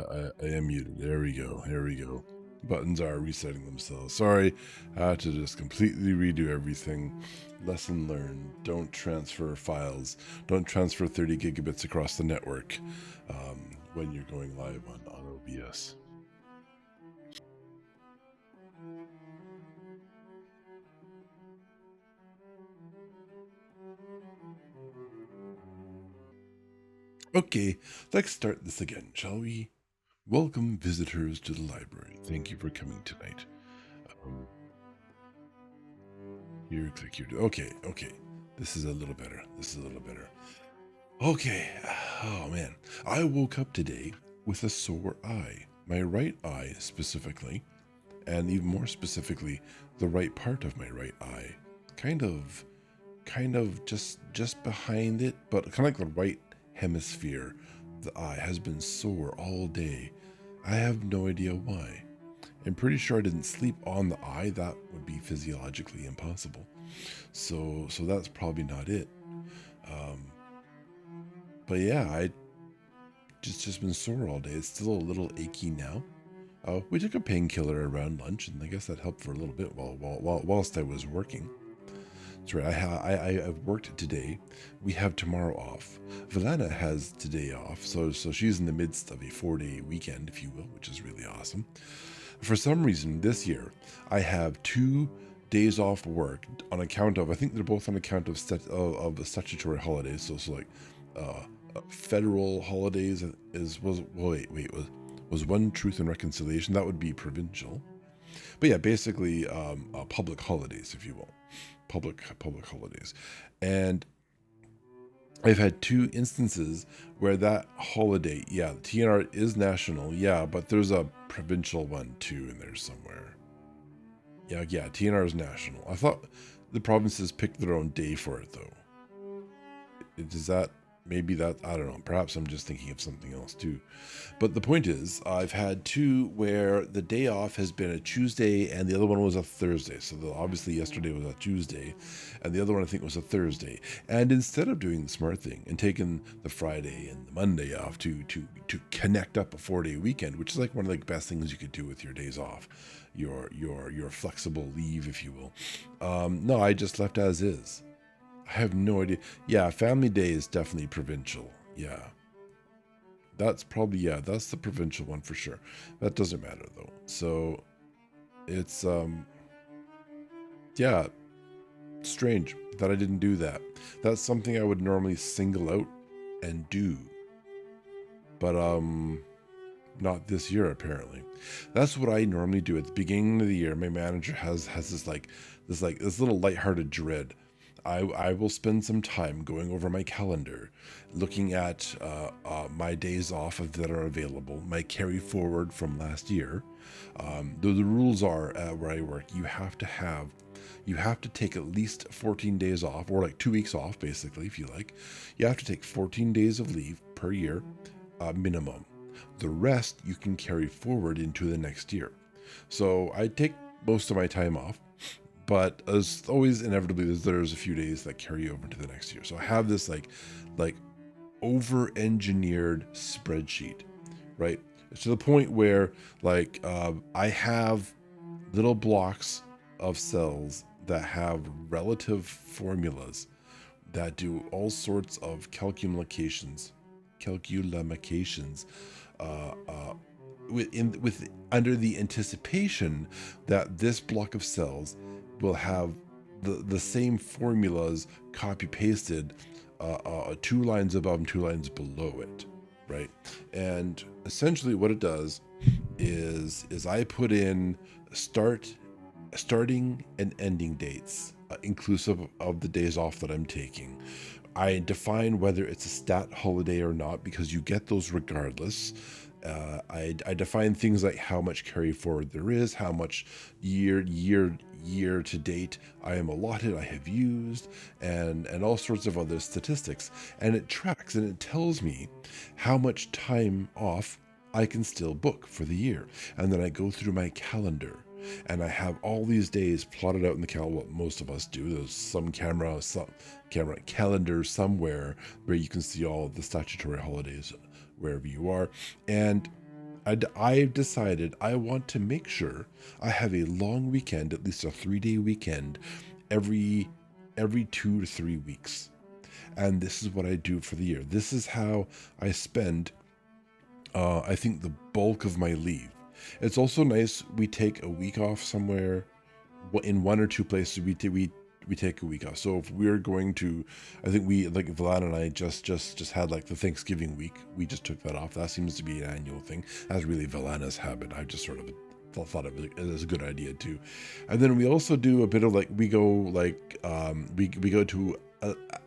I am muted. There we go. There we go. Buttons are resetting themselves. Sorry, I had to just completely redo everything. Lesson learned. Don't transfer files. Don't transfer 30 gigabits across the network when you're going live on OBS. Okay, let's start this again, shall we? Welcome, visitors, to the library. Thank you for coming tonight. Um, Here, click here. Okay, okay. This is a little better. This is a little better. Okay. Oh, man. I woke up today with a sore eye. My right eye, specifically, and even more specifically, the right part of my right eye. Kind of just behind it, but kind of like the right hemisphere. The eye has been sore all day. I have no idea why. I'm pretty sure I didn't sleep on the eye. That would be physiologically impossible. So that's probably not it. Um, but yeah, I just been sore all day. It's still a little achy now. We took a painkiller around lunch, and I guess that helped for a little bit whilst I was working. That's right. I've worked today. We have tomorrow off. Valana has today off, so she's in the midst of a 4-day weekend, if you will, which is really awesome. For some reason, this year I have 2 days off work on account of. I think they're both on account of the statutory holidays. So like uh, federal holidays was well, wait was one Truth and Reconciliation. That would be provincial. But yeah, basically public holidays, if you will, public holidays, and I've had 2 instances where that holiday, yeah, the TNR is national, yeah, but there's a provincial one too in there somewhere. Yeah, TNR is national. I thought the provinces picked their own day for it though. Does that maybe that I don't know. Perhaps I'm just thinking of something else too. But the point is, I've had 2 where the day off has been a Tuesday and the other one was a Thursday. So obviously yesterday was a Tuesday, and the other one I think was a Thursday. And instead of doing the smart thing and taking the Friday and the Monday off to connect up a 4-day weekend, which is like one of the best things you could do with your days off, your flexible leave, if you will. No, I just left as is. I have no idea. Yeah, Family Day is definitely provincial. Yeah. That's probably, yeah, that's the provincial one for sure. That doesn't matter though. So it's yeah, strange that I didn't do that. That's something I would normally single out and do. But not this year apparently. That's what I normally do at the beginning of the year. My manager has this little lighthearted dread. I will spend some time going over my calendar, looking at my days off that are available, my carry forward from last year. The rules are where I work, you have to take at least 14 days off, or like 2 weeks off, basically, if you like. You have to take 14 days of leave per year, minimum. The rest you can carry forward into the next year. So I take most of my time off, but as always, inevitably, there's a few days that carry over to the next year. So I have this like over-engineered spreadsheet, right? It's to the point where like I have little blocks of cells that have relative formulas that do all sorts of calculations, uh, uh, with under the anticipation that this block of cells will have the same formulas copy pasted 2 lines above and 2 lines below it, right? And essentially what it does is I put in starting and ending dates, inclusive of the days off that I'm taking. I define whether it's a stat holiday or not because you get those regardless. I define things like how much carry forward there is, how much year to date I am allotted, I have used, and all sorts of other statistics. And it tracks and it tells me how much time off I can still book for the year. And then I go through my calendar and I have all these days plotted out in the calendar. What most of us do. There's some calendar somewhere where you can see all the statutory holidays wherever you are. And I've decided I want to make sure I have a long weekend, at least a 3-day weekend, every 2 to 3 weeks. And this is what I do for the year. This is how I spend, I think, the bulk of my leave. It's also nice we take a week off somewhere. In one or two places we take a week off. So if we're going to, I think we, like Vlad and I just had like the Thanksgiving week. We just took that off. That seems to be an annual thing. That's really Valana's habit. I just sort of thought of it as a good idea too. And then we also do a bit of like, we go like, we go to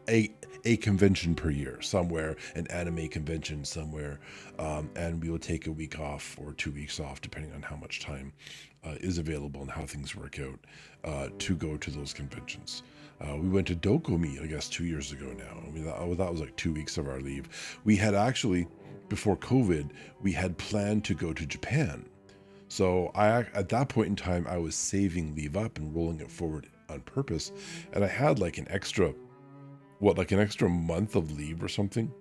a a convention per year somewhere, an anime convention somewhere, and we will take a week off or 2 weeks off depending on how much time is available and how things work out, to go to those conventions. We went to Dokomi, I guess, 2 years ago now. I mean, that was like 2 weeks of our leave. We had actually, before COVID, we had planned to go to Japan. So at that point in time, I was saving leave up and rolling it forward on purpose, and I had like an extra, like an extra month of leave or something.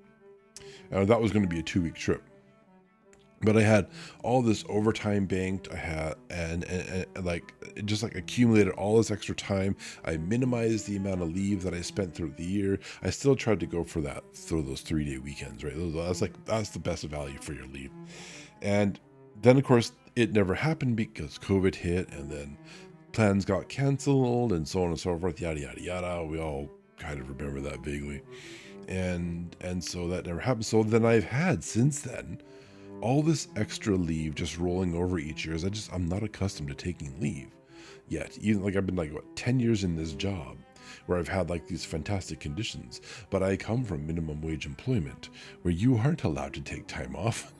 That was going to be a 2-week trip. But I had all this overtime banked. I had, and like, it just like accumulated all this extra time. I minimized the amount of leave that I spent throughout the year. I still tried to go for those 3-day weekends, right? That's the best value for your leave. And then of course it never happened because COVID hit, and then plans got canceled and so on and so forth, yada yada yada. We all kind of remember that vaguely. And so that never happened. So then I've had since then all this extra leave just rolling over each year. I'm not accustomed to taking leave yet. Even like I've been like 10 years in this job where I've had like these fantastic conditions, but I come from minimum wage employment where you aren't allowed to take time off.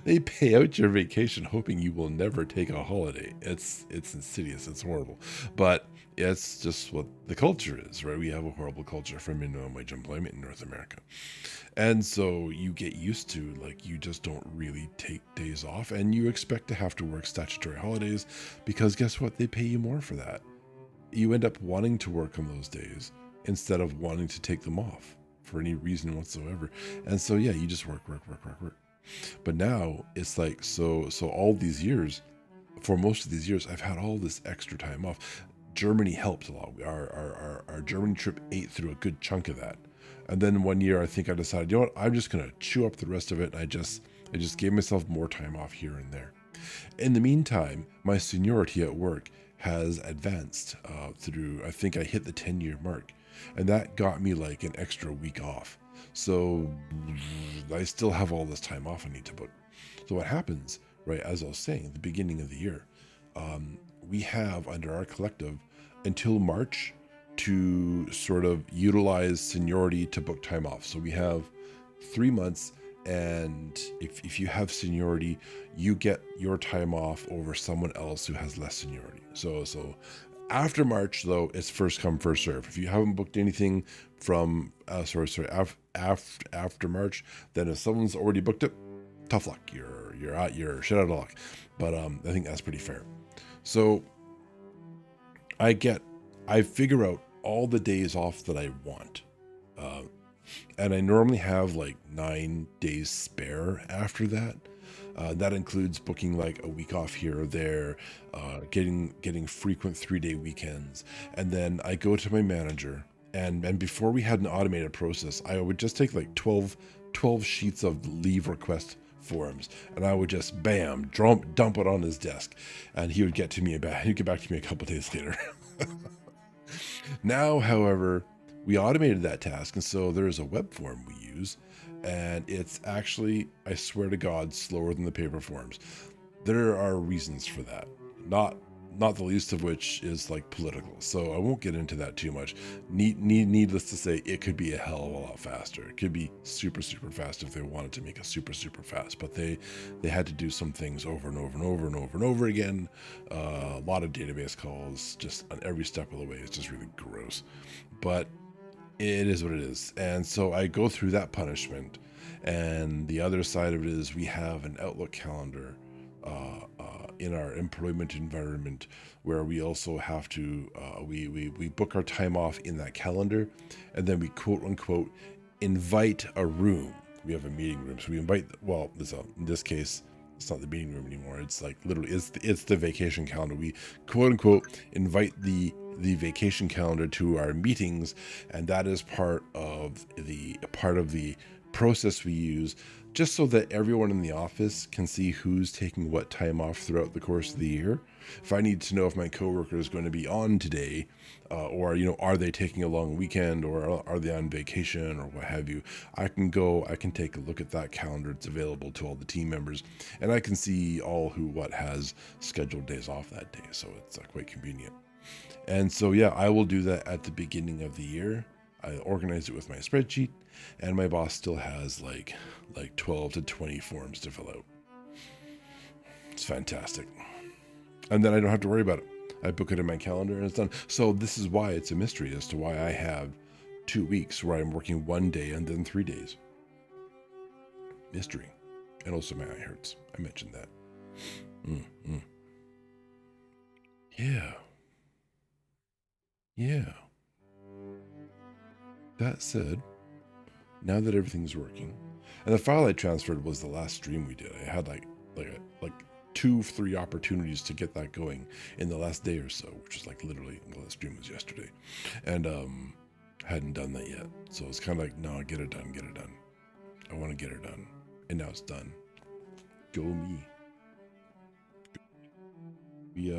They pay out your vacation hoping you will never take a holiday. It's insidious. It's horrible. But it's just what the culture is, right? We have a horrible culture for minimum wage employment in North America. And so you get used to, like, you just don't really take days off, and you expect to have to work statutory holidays because guess what? They pay you more for that. You end up wanting to work on those days instead of wanting to take them off for any reason whatsoever. And so, yeah, you just work. But now it's like, so all these years, for most of these years, I've had all this extra time off. Germany helped a lot. Our Germany trip ate through a good chunk of that. And then one year, I think I decided, you know what, I'm just gonna chew up the rest of it. And I just gave myself more time off here and there. In the meantime, my seniority at work has advanced through. I think I hit the 10-year mark, and that got me like an extra week off. So I still have all this time off I need to book. So what happens, right, as I was saying, at the beginning of the year, we have under our collective until March to sort of utilize seniority to book time off. So we have 3 months, and if you have seniority, you get your time off over someone else who has less seniority. So after March, though, it's first come, first serve. If you haven't booked anything from after March, then if someone's already booked it, tough luck. You're shit out of luck. But I think that's pretty fair. So I figure out all the days off that I want. And I normally have like 9 days spare after that. That includes booking like a week off here or there, getting frequent 3-day weekends. And then I go to my manager, and before we had an automated process, I would just take like 12 sheets of leave request forms, and I would just dump it on his desk, and he'd get back to me a couple days later. Now, however, we automated that task, and so there's a web form we use, and it's actually, I swear to God, slower than the paper forms. There are reasons for that, not the least of which is like political. So I won't get into that too much. Needless to say, it could be a hell of a lot faster. It could be super fast if they wanted to make it super fast, but they had to do some things over and over again. A lot of database calls just on every step of the way. It's just really gross, but it is what it is. And so I go through that punishment, and the other side of it is we have an Outlook calendar in our employment environment where we also have to we book our time off in that calendar, and then we quote unquote invite a room. we have a meeting room. So we invite, well, in this case, it's not the meeting room anymore. It's like literally, it's the vacation calendar. We quote unquote invite the vacation calendar to our meetings, and that is part of the process we use, just so that everyone in the office can see who's taking what time off throughout the course of the year. If I need to know if my coworker is going to be on today, or are they taking a long weekend, or are they on vacation, or what have you, I can take a look at that calendar. It's available to all the team members, and I can see all who what has scheduled days off that day. So it's quite convenient. And so yeah, I will do that at the beginning of the year. I organize it with my spreadsheet, and my boss still has like 12 to 20 forms to fill out. It's fantastic. And then I don't have to worry about it. I book it in my calendar and it's done. So this is why it's a mystery as to why I have 2 weeks where I'm working 1 day and then 3 days. Mystery. And also my eye hurts. I mentioned that. Yeah. Yeah. That said, now that everything's working, and the file I transferred was the last stream we did. I had like 2-3 opportunities to get that going in the last day or so, which is like literally, well, the stream was yesterday, and hadn't done that yet. So it's kind of like, no, get it done. I want to get it done, and now it's done. Go me. We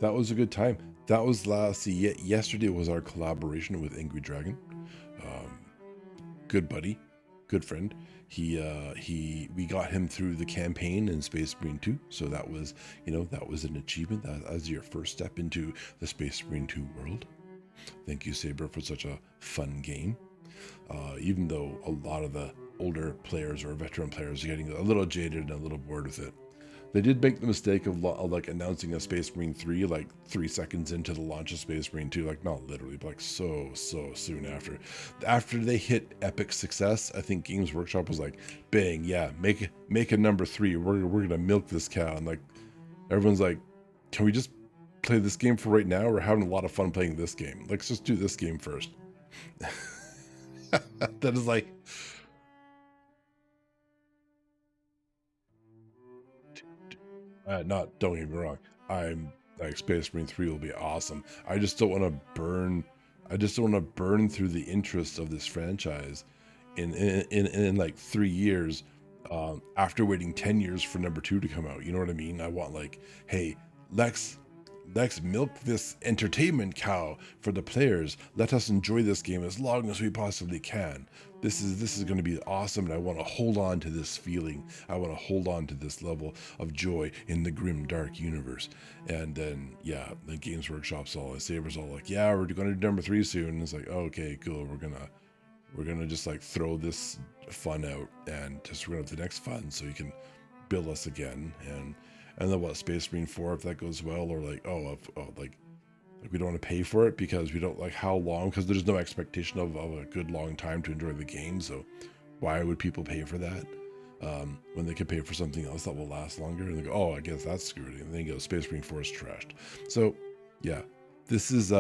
that was a good time. That was yesterday was our collaboration with Angry Dragon. Good buddy, good friend. We got him through the campaign in Space Marine 2, so that was an achievement. That as your first step into the Space Marine 2 world. Thank you, Saber, for such a fun game. Even though a lot of the older players or veteran players are getting a little jaded and a little bored with it. They did make the mistake of like announcing a Space Marine 3 like 3 seconds into the launch of Space Marine 2, like not literally, but like so soon after. After they hit epic success, I think Games Workshop was like, bang, yeah, make a number 3. We're gonna milk this cow, and like everyone's like, can we just play this game for right now? We're having a lot of fun playing this game. Let's just do this game first. That is like, don't get me wrong. I'm like Space Marine 3 will be awesome. I just don't want to burn through the interest of this franchise in like 3 years, after waiting 10 years for number 2 to come out. You know what I mean? I want like, hey, let's milk this entertainment cow for the players. Let us enjoy this game as long as we possibly can. This is going to be awesome, and I want to hold on to this feeling. I want to hold on to this level of joy in the grim, dark universe. And then, yeah, the Games Workshop's all, Saber's all like, yeah, we're going to do number 3 soon. And it's like, oh, okay, cool. We're gonna just like throw this fun out and just run up the next fun, so you can bill us again. And then what, Space Marine 4, if that goes well, or like, like we don't want to pay for it because we don't like how long, because there's no expectation of a good long time to enjoy the game. So why would people pay for that when they could pay for something else that will last longer? And they go, oh, I guess that's screwed. And then you go, Space Marine 4 is trashed. So yeah, this is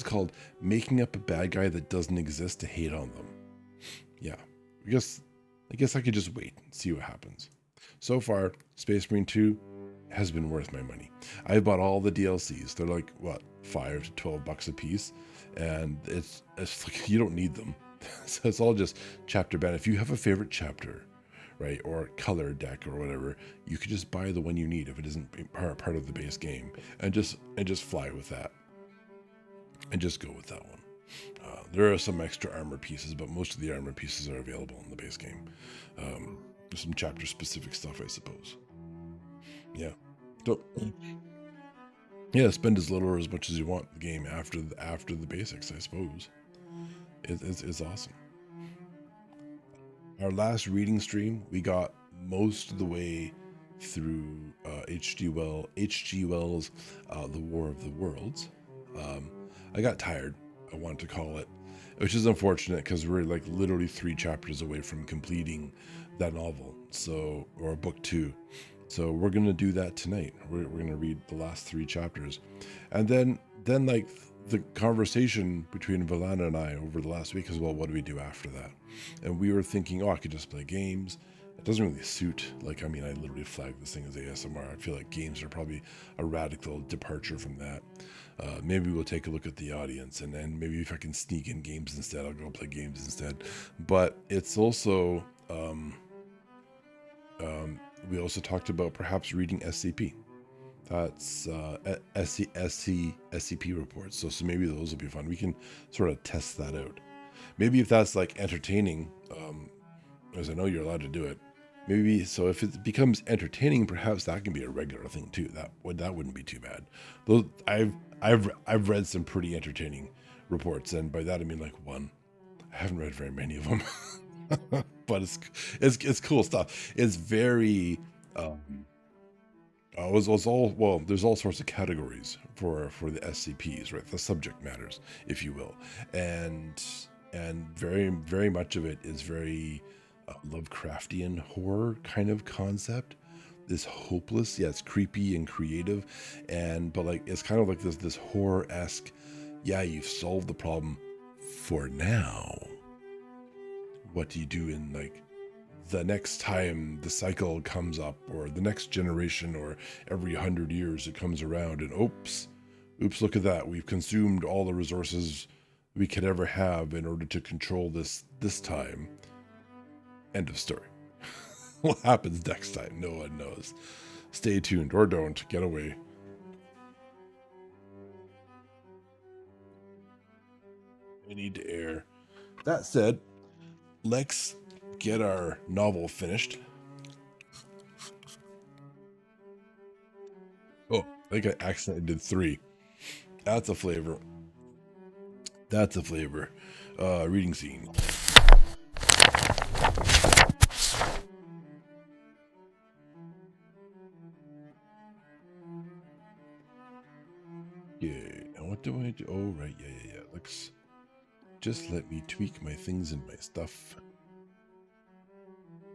called making up a bad guy that doesn't exist to hate on them. Yeah, I guess I could just wait and see what happens. So far, Space Marine 2 has been worth my money. I bought all the DLCs. They're like, what, $5 to $12 a piece? And it's like, you don't need them. So it's all just chapter ban. If you have a favorite chapter, right, or color deck or whatever, you could just buy the one you need if it isn't part of the base game, and just fly with that, and just go with that one. There are some extra armor pieces, but most of the armor pieces are available in the base game. There's some chapter specific stuff, I suppose. Yeah. So, yeah, spend as little or as much as you want the game after the basics, I suppose. It's awesome. Our last reading stream, we got most of the way through H.G. Wells' The War of the Worlds. I got tired, I wanted to call it, which is unfortunate because we're like literally 3 chapters away from completing that novel, or book 2. So we're gonna do that tonight. We're gonna read the last 3 chapters, and then like the conversation between Valana and I over the last week is, well, what do we do after that? And we were thinking, oh, I could just play games. It doesn't really suit. Like, I mean, I literally flagged this thing as ASMR. I feel like games are probably a radical departure from that. Maybe we'll take a look at the audience, and then maybe if I can sneak in games instead, I'll go play games instead. But it's also, we also talked about perhaps reading SCP. That's SCP reports. So maybe those will be fun. We can sort of test that out. Maybe if that's like entertaining, as I know you're allowed to do it. Maybe so if it becomes entertaining, perhaps that can be a regular thing too. That wouldn't be too bad. Those I've read some pretty entertaining reports, and by that I mean like one. I haven't read very many of them, but it's cool stuff. It's very it's all well. There's all sorts of categories for the SCPs, right? The subject matters, if you will, and very much of it is very Lovecraftian horror kind of concept. This hopeless, yeah, it's creepy and creative, but like it's kind of like this horror esque. Yeah, you've solved the problem for now. What do you do in like the next time the cycle comes up, or the next generation, or every 100 years it comes around, and oops, look at that. We've consumed all the resources we could ever have in order to control this time. End of story. What happens next time? No one knows. Stay tuned, or don't. Get away. I need to air. That said, let's get our novel finished. Oh, I think I accidentally did 3. That's a flavor. Reading scene. Yeah. Now what do I do? Oh, right. Yeah. Let's just let me tweak my things and my stuff.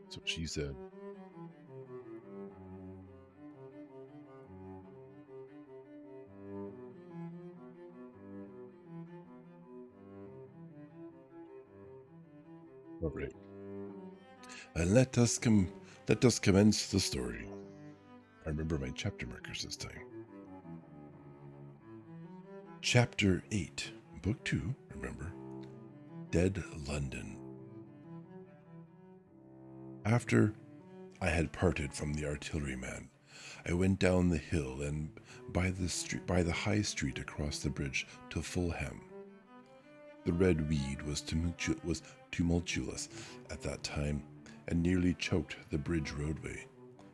That's what she said. All right. And let us commence the story. I remember my chapter markers this time. Chapter 8, Book 2, remember? Dead London. After I had parted from the artilleryman, I went down the hill and by the high street across the bridge to Fulham. The red weed was tumultuous at that time and nearly choked the bridge roadway,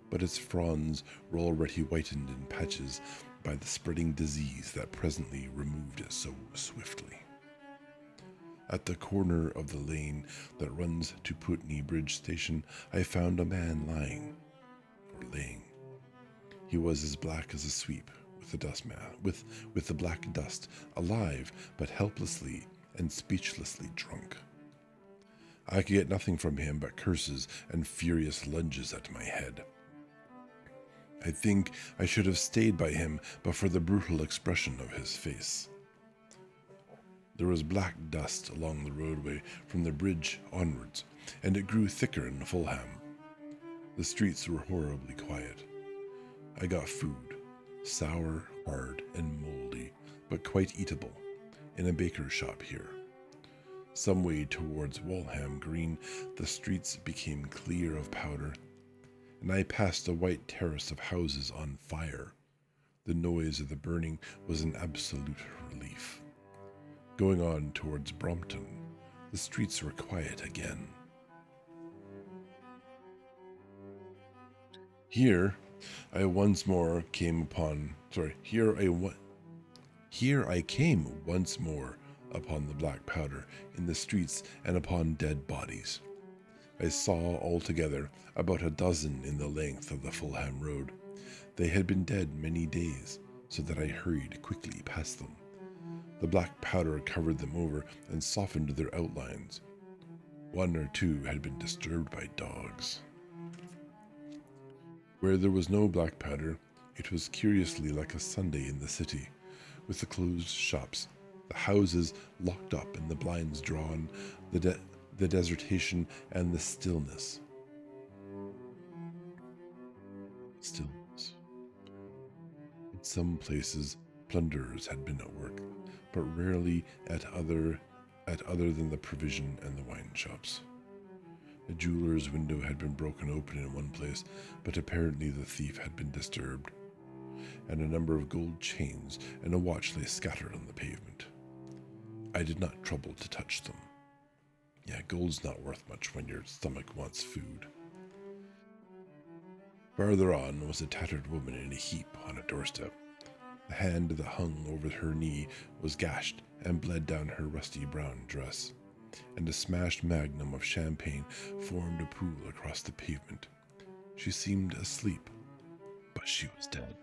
but its fronds were already whitened in patches by the spreading disease that presently removed it so swiftly. At the corner of the lane that runs to Putney Bridge Station, I found a man laying. He was as black as a sweep, with the black dust, alive but helplessly and speechlessly drunk. I could get nothing from him but curses and furious lunges at my head. I think I should have stayed by him but for the brutal expression of his face. There was black dust along the roadway from the bridge onwards, and it grew thicker in Fulham. The streets were horribly quiet. I got food, sour, hard, and moldy, but quite eatable, in a baker's shop here. Some way towards Walham Green, the streets became clear of powder, and I passed a white terrace of houses on fire. The noise of the burning was an absolute relief. Going on towards Brompton, the streets were quiet again. Here I came once more upon the black powder in the streets and upon dead bodies. I saw altogether about a dozen in the length of the Fulham Road. They had been dead many days, so that I hurried quickly past them. The black powder covered them over and softened their outlines. 1 or 2 had been disturbed by dogs. Where there was no black powder, it was curiously like a Sunday in the city, with the closed shops The houses locked up and the blinds drawn, the desertation and the stillness. Stillness. In some places, plunderers had been at work, but rarely at other than the provision and the wine shops. A jeweler's window had been broken open in one place, but apparently the thief had been disturbed, and a number of gold chains and a watch lay scattered on the pavement. I did not trouble to touch them. Yeah, gold's not worth much when your stomach wants food. Farther on was a tattered woman in a heap on a doorstep. The hand that hung over her knee was gashed and bled down her rusty brown dress, and a smashed magnum of champagne formed a pool across the pavement. She seemed asleep, but she was dead.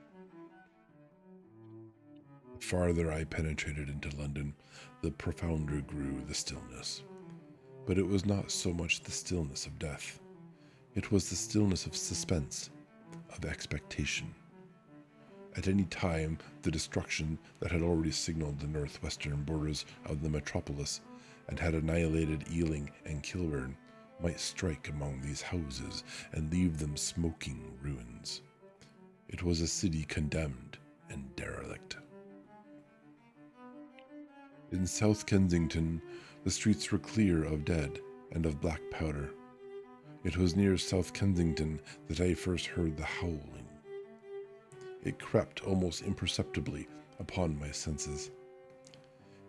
The farther I penetrated into London, the profounder grew the stillness. But it was not so much the stillness of death. It was the stillness of suspense, of expectation. At any time, the destruction that had already signaled the northwestern borders of the metropolis and had annihilated Ealing and Kilburn might strike among these houses and leave them smoking ruins. It was a city condemned and derelict. In South Kensington, the streets were clear of dead and of black powder. It was near South Kensington that I first heard the howling. It crept almost imperceptibly upon my senses.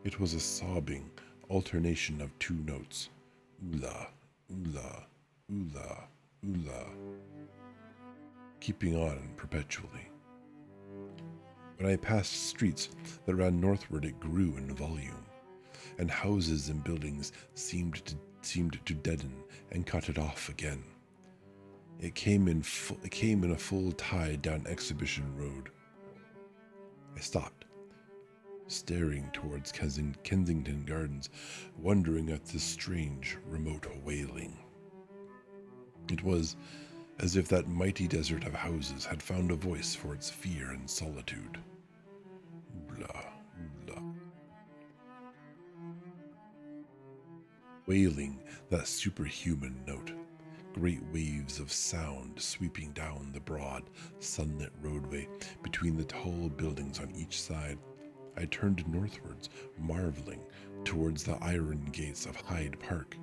It was a sobbing alternation of two notes, oola, oola, oola, oola, keeping on perpetually. When I passed streets that ran northward, it grew in volume, and houses and buildings seemed to deaden and cut it off again. It came in a full tide down Exhibition Road. I stopped, staring towards Kensington Gardens, wondering at this strange, remote wailing. It was as if that mighty desert of houses had found a voice for its fear and solitude. Oola, oola. Wailing that superhuman note, great waves of sound sweeping down the broad, sunlit roadway between the tall buildings on each side. I turned northwards, marveling, towards the iron gates of Hyde Park.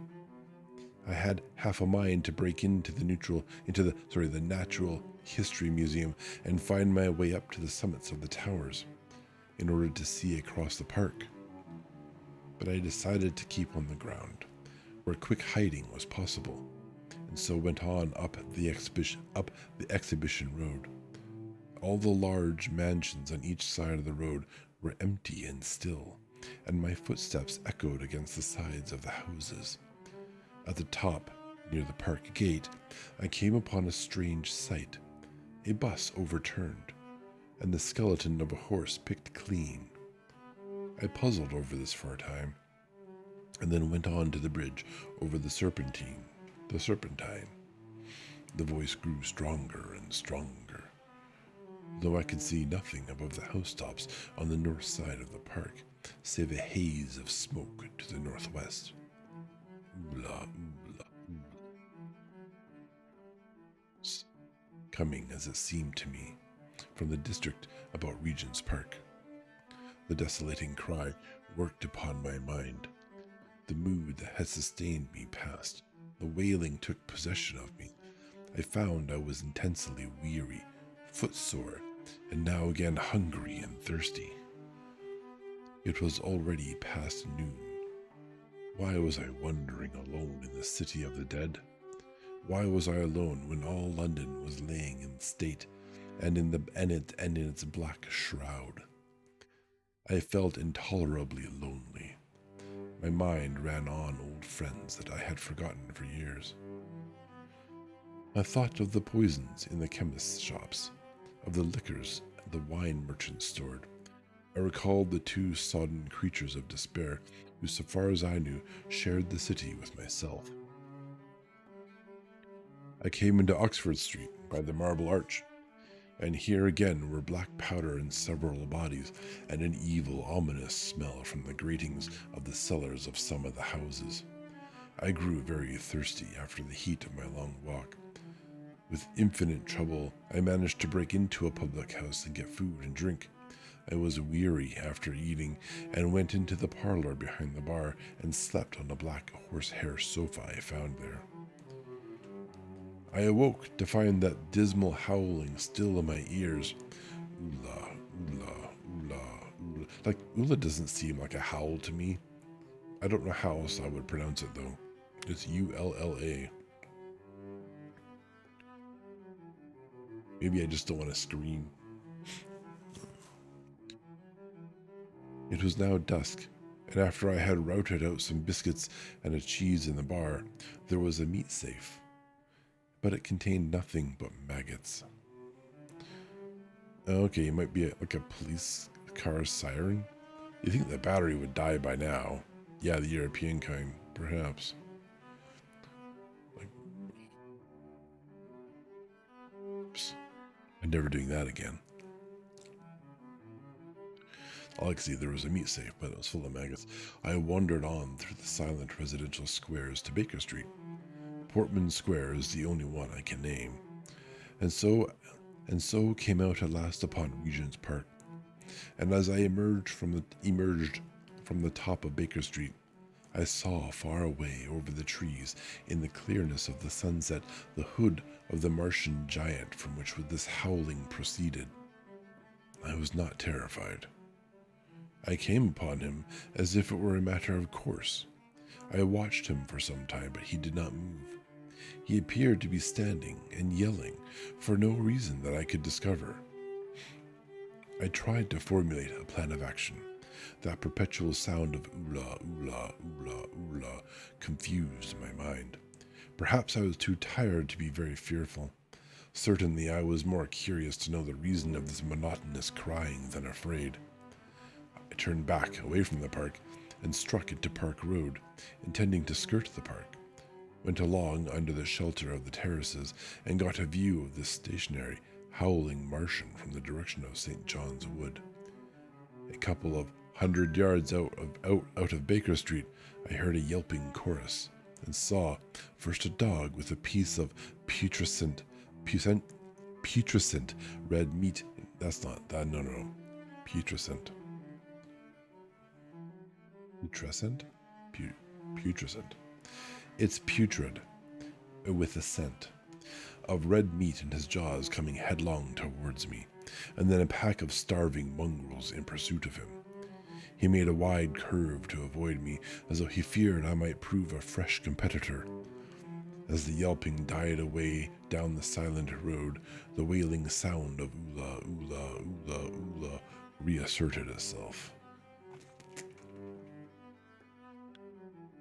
I had half a mind to break into the Natural History Museum and find my way up to the summits of the towers in order to see across the park. But I decided to keep on the ground, where quick hiding was possible, and so went on up the exhibition road. All the large mansions on each side of the road were empty and still, and my footsteps echoed against the sides of the houses. At the top, near the park gate, I came upon a strange sight. A bus overturned, and the skeleton of a horse picked clean. I puzzled over this for a time, and then went on to the bridge over the Serpentine. The voice grew stronger and stronger, though I could see nothing above the housetops on the north side of the park, save a haze of smoke to the northwest. Oola, oola, oola. Coming, as it seemed to me, from the district about Regent's Park. The desolating cry worked upon my mind. The mood that had sustained me passed. The wailing took possession of me. I found I was intensely weary, footsore, and now again hungry and thirsty. It was already past noon. Why was I wandering alone in the city of the dead? Why was I alone when all London was laying in state and in its black shroud? I felt intolerably lonely. My mind ran on old friends that I had forgotten for years. I thought of the poisons in the chemists' shops, of the liquors the wine merchants stored. I recalled the two sodden creatures of despair who, so far as I knew, shared the city with myself. I came into Oxford Street by the Marble Arch. And here again were black powder in several bodies, and an evil, ominous smell from the gratings of the cellars of some of the houses. I grew very thirsty after the heat of my long walk. With infinite trouble, I managed to break into a public house and get food and drink. I was weary after eating and went into the parlor behind the bar and slept on a black horsehair sofa I found there. I awoke to find that dismal howling still in my ears. Ula, ula, ula, ula. Like, ula doesn't seem like a howl to me. I don't know how else I would pronounce it though. It's U-L-L-A. Maybe I just don't want to scream. It was now dusk, and after I had routed out some biscuits and a cheese in the bar, there was a meat safe. But it contained nothing but maggots. Okay, it might be like a police car siren. You think the battery would die by now? Yeah, the European kind, perhaps. Like, oops. I'm never doing that again. All I could see, there was a meat safe, but it was full of maggots. I wandered on through the silent residential squares to Baker Street. Portman Square is the only one I can name. And so came out at last upon Regent's Park. And as I emerged from the top of Baker Street, I saw far away over the trees, in the clearness of the sunset, the hood of the Martian giant from which this howling proceeded. I was not terrified. I came upon him as if it were a matter of course. I watched him for some time, but he did not move. He appeared to be standing and yelling for no reason that I could discover. I tried to formulate a plan of action. That perpetual sound of ula, ula, ula, ula confused my mind. Perhaps I was too tired to be very fearful. Certainly I was more curious to know the reason of this monotonous crying than afraid. I turned back away from the park and struck into Park Road, intending to skirt the park. Went along under the shelter of the terraces and got a view of this stationary, howling Martian from the direction of St. John's Wood. A couple of 100 yards out of Baker Street, I heard a yelping chorus and saw first a dog with a piece of putrescent red meat. That's not that. No. Putrescent. Putrescent. It's putrid, with a scent of red meat in his jaws, coming headlong towards me, and then a pack of starving mongrels in pursuit of him. He made a wide curve to avoid me, as though he feared I might prove a fresh competitor. As the yelping died away down the silent road, the wailing sound of ula, ula, ula, ula reasserted itself.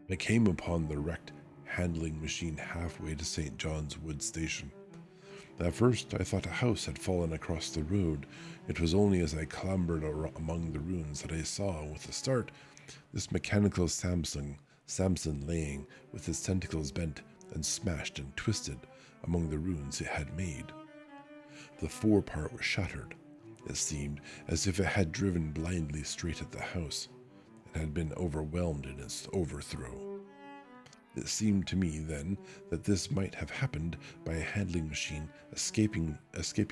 I came upon the wrecked handling machine halfway to St. John's Wood Station. At first, I thought a house had fallen across the road. It was only as I clambered among the ruins that I saw, with a start, this mechanical Samson laying with his tentacles bent and smashed and twisted among the ruins it had made. The forepart was shattered. It seemed as if it had driven blindly straight at the house and had been overwhelmed in its overthrow. It seemed to me then that this might have happened by a handling machine escaping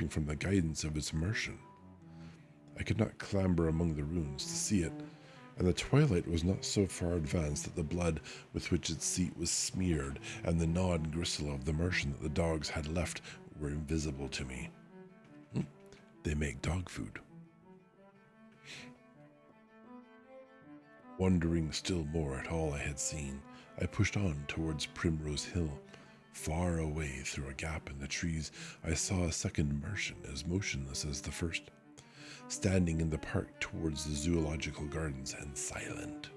from the guidance of its Martian. I could not clamber among the ruins to see it, and the twilight was not so far advanced that the blood with which its seat was smeared and the gnawed gristle of the Martian that the dogs had left were invisible to me. They make dog food. Wondering still more at all I had seen, I pushed on towards Primrose Hill. Far away through a gap in the trees, I saw a second Martian as motionless as the first, standing in the park towards the zoological gardens and silent.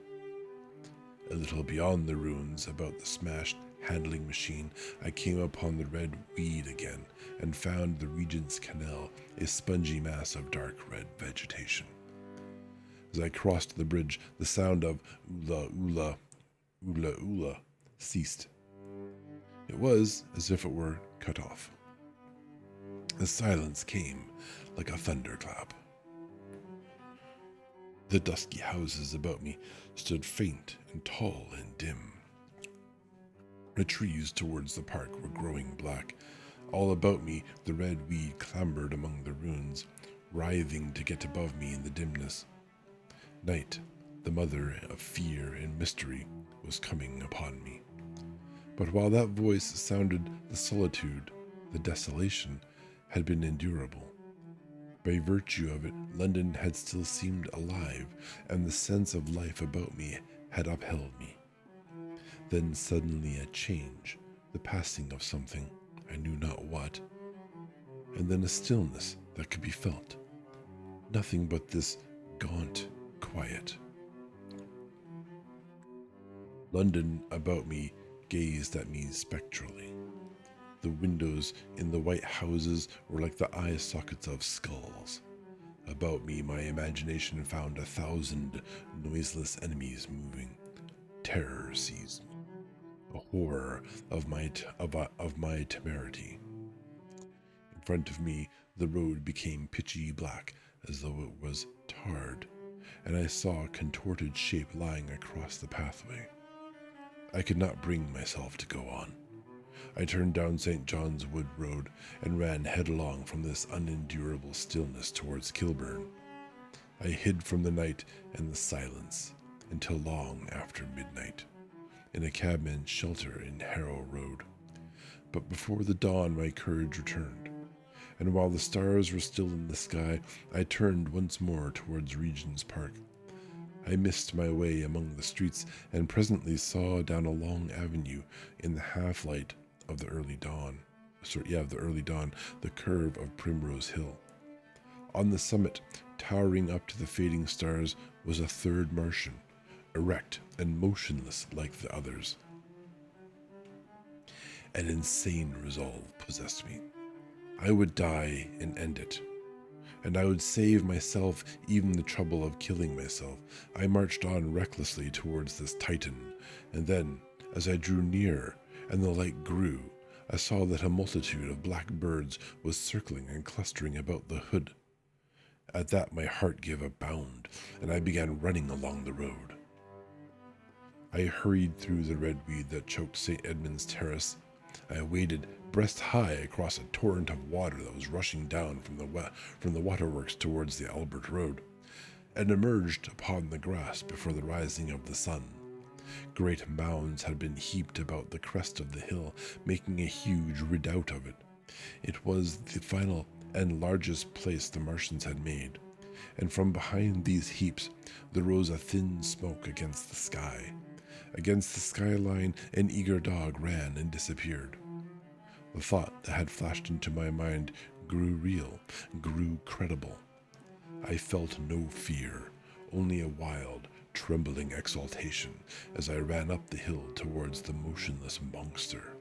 A little beyond the ruins, about the smashed handling machine, I came upon the red weed again and found the Regent's Canal, a spongy mass of dark red vegetation. As I crossed the bridge, the sound of ula ula, ula ula ceased. It was as if it were cut off. The silence came like a thunderclap. The dusky houses about me stood faint and tall and dim. The trees towards the park were growing black. All about me, the red weed clambered among the ruins, writhing to get above me in the dimness. Night, the mother of fear and mystery, was coming upon me. But while that voice sounded the solitude, the desolation had been endurable. By virtue of it, London had still seemed alive, and the sense of life about me had upheld me. Then suddenly a change, the passing of something, I knew not what, and then a stillness that could be felt. Nothing but this gaunt quiet. London about me gazed at me spectrally. The windows in the white houses were like the eye sockets of skulls. About me, my imagination found 1,000 noiseless enemies moving. Terror seized me, a horror of my temerity. In front of me, the road became pitchy black, as though it was tarred, and I saw a contorted shape lying across the pathway. I could not bring myself to go on. I turned down St. John's Wood Road and ran headlong from this unendurable stillness towards Kilburn. I hid from the night and the silence until long after midnight, in a cabman's shelter in Harrow Road. But before the dawn my courage returned, and while the stars were still in the sky, I turned once more towards Regent's Park. I missed my way among the streets and presently saw down a long avenue in the half-light of the early dawn, the curve of Primrose Hill. On the summit, towering up to the fading stars, was a third Martian, erect and motionless like the others. An insane resolve possessed me. I would die and end it, and I would save myself even the trouble of killing myself. I marched on recklessly towards this Titan, and then, as I drew near and the light grew, I saw that a multitude of black birds was circling and clustering about the hood. At that my heart gave a bound, and I began running along the road. I hurried through the red weed that choked St. Edmund's Terrace. I waded breast high across a torrent of water that was rushing down from the waterworks towards the Albert Road, and emerged upon the grass before the rising of the sun. Great mounds had been heaped about the crest of the hill, making a huge redoubt of it. It was the final and largest place the Martians had made, and from behind these heaps there rose a thin smoke against the sky. Against the skyline, an eager dog ran and disappeared. The thought that had flashed into my mind grew real, grew credible. I felt no fear, only a wild, trembling exultation as I ran up the hill towards the motionless monster.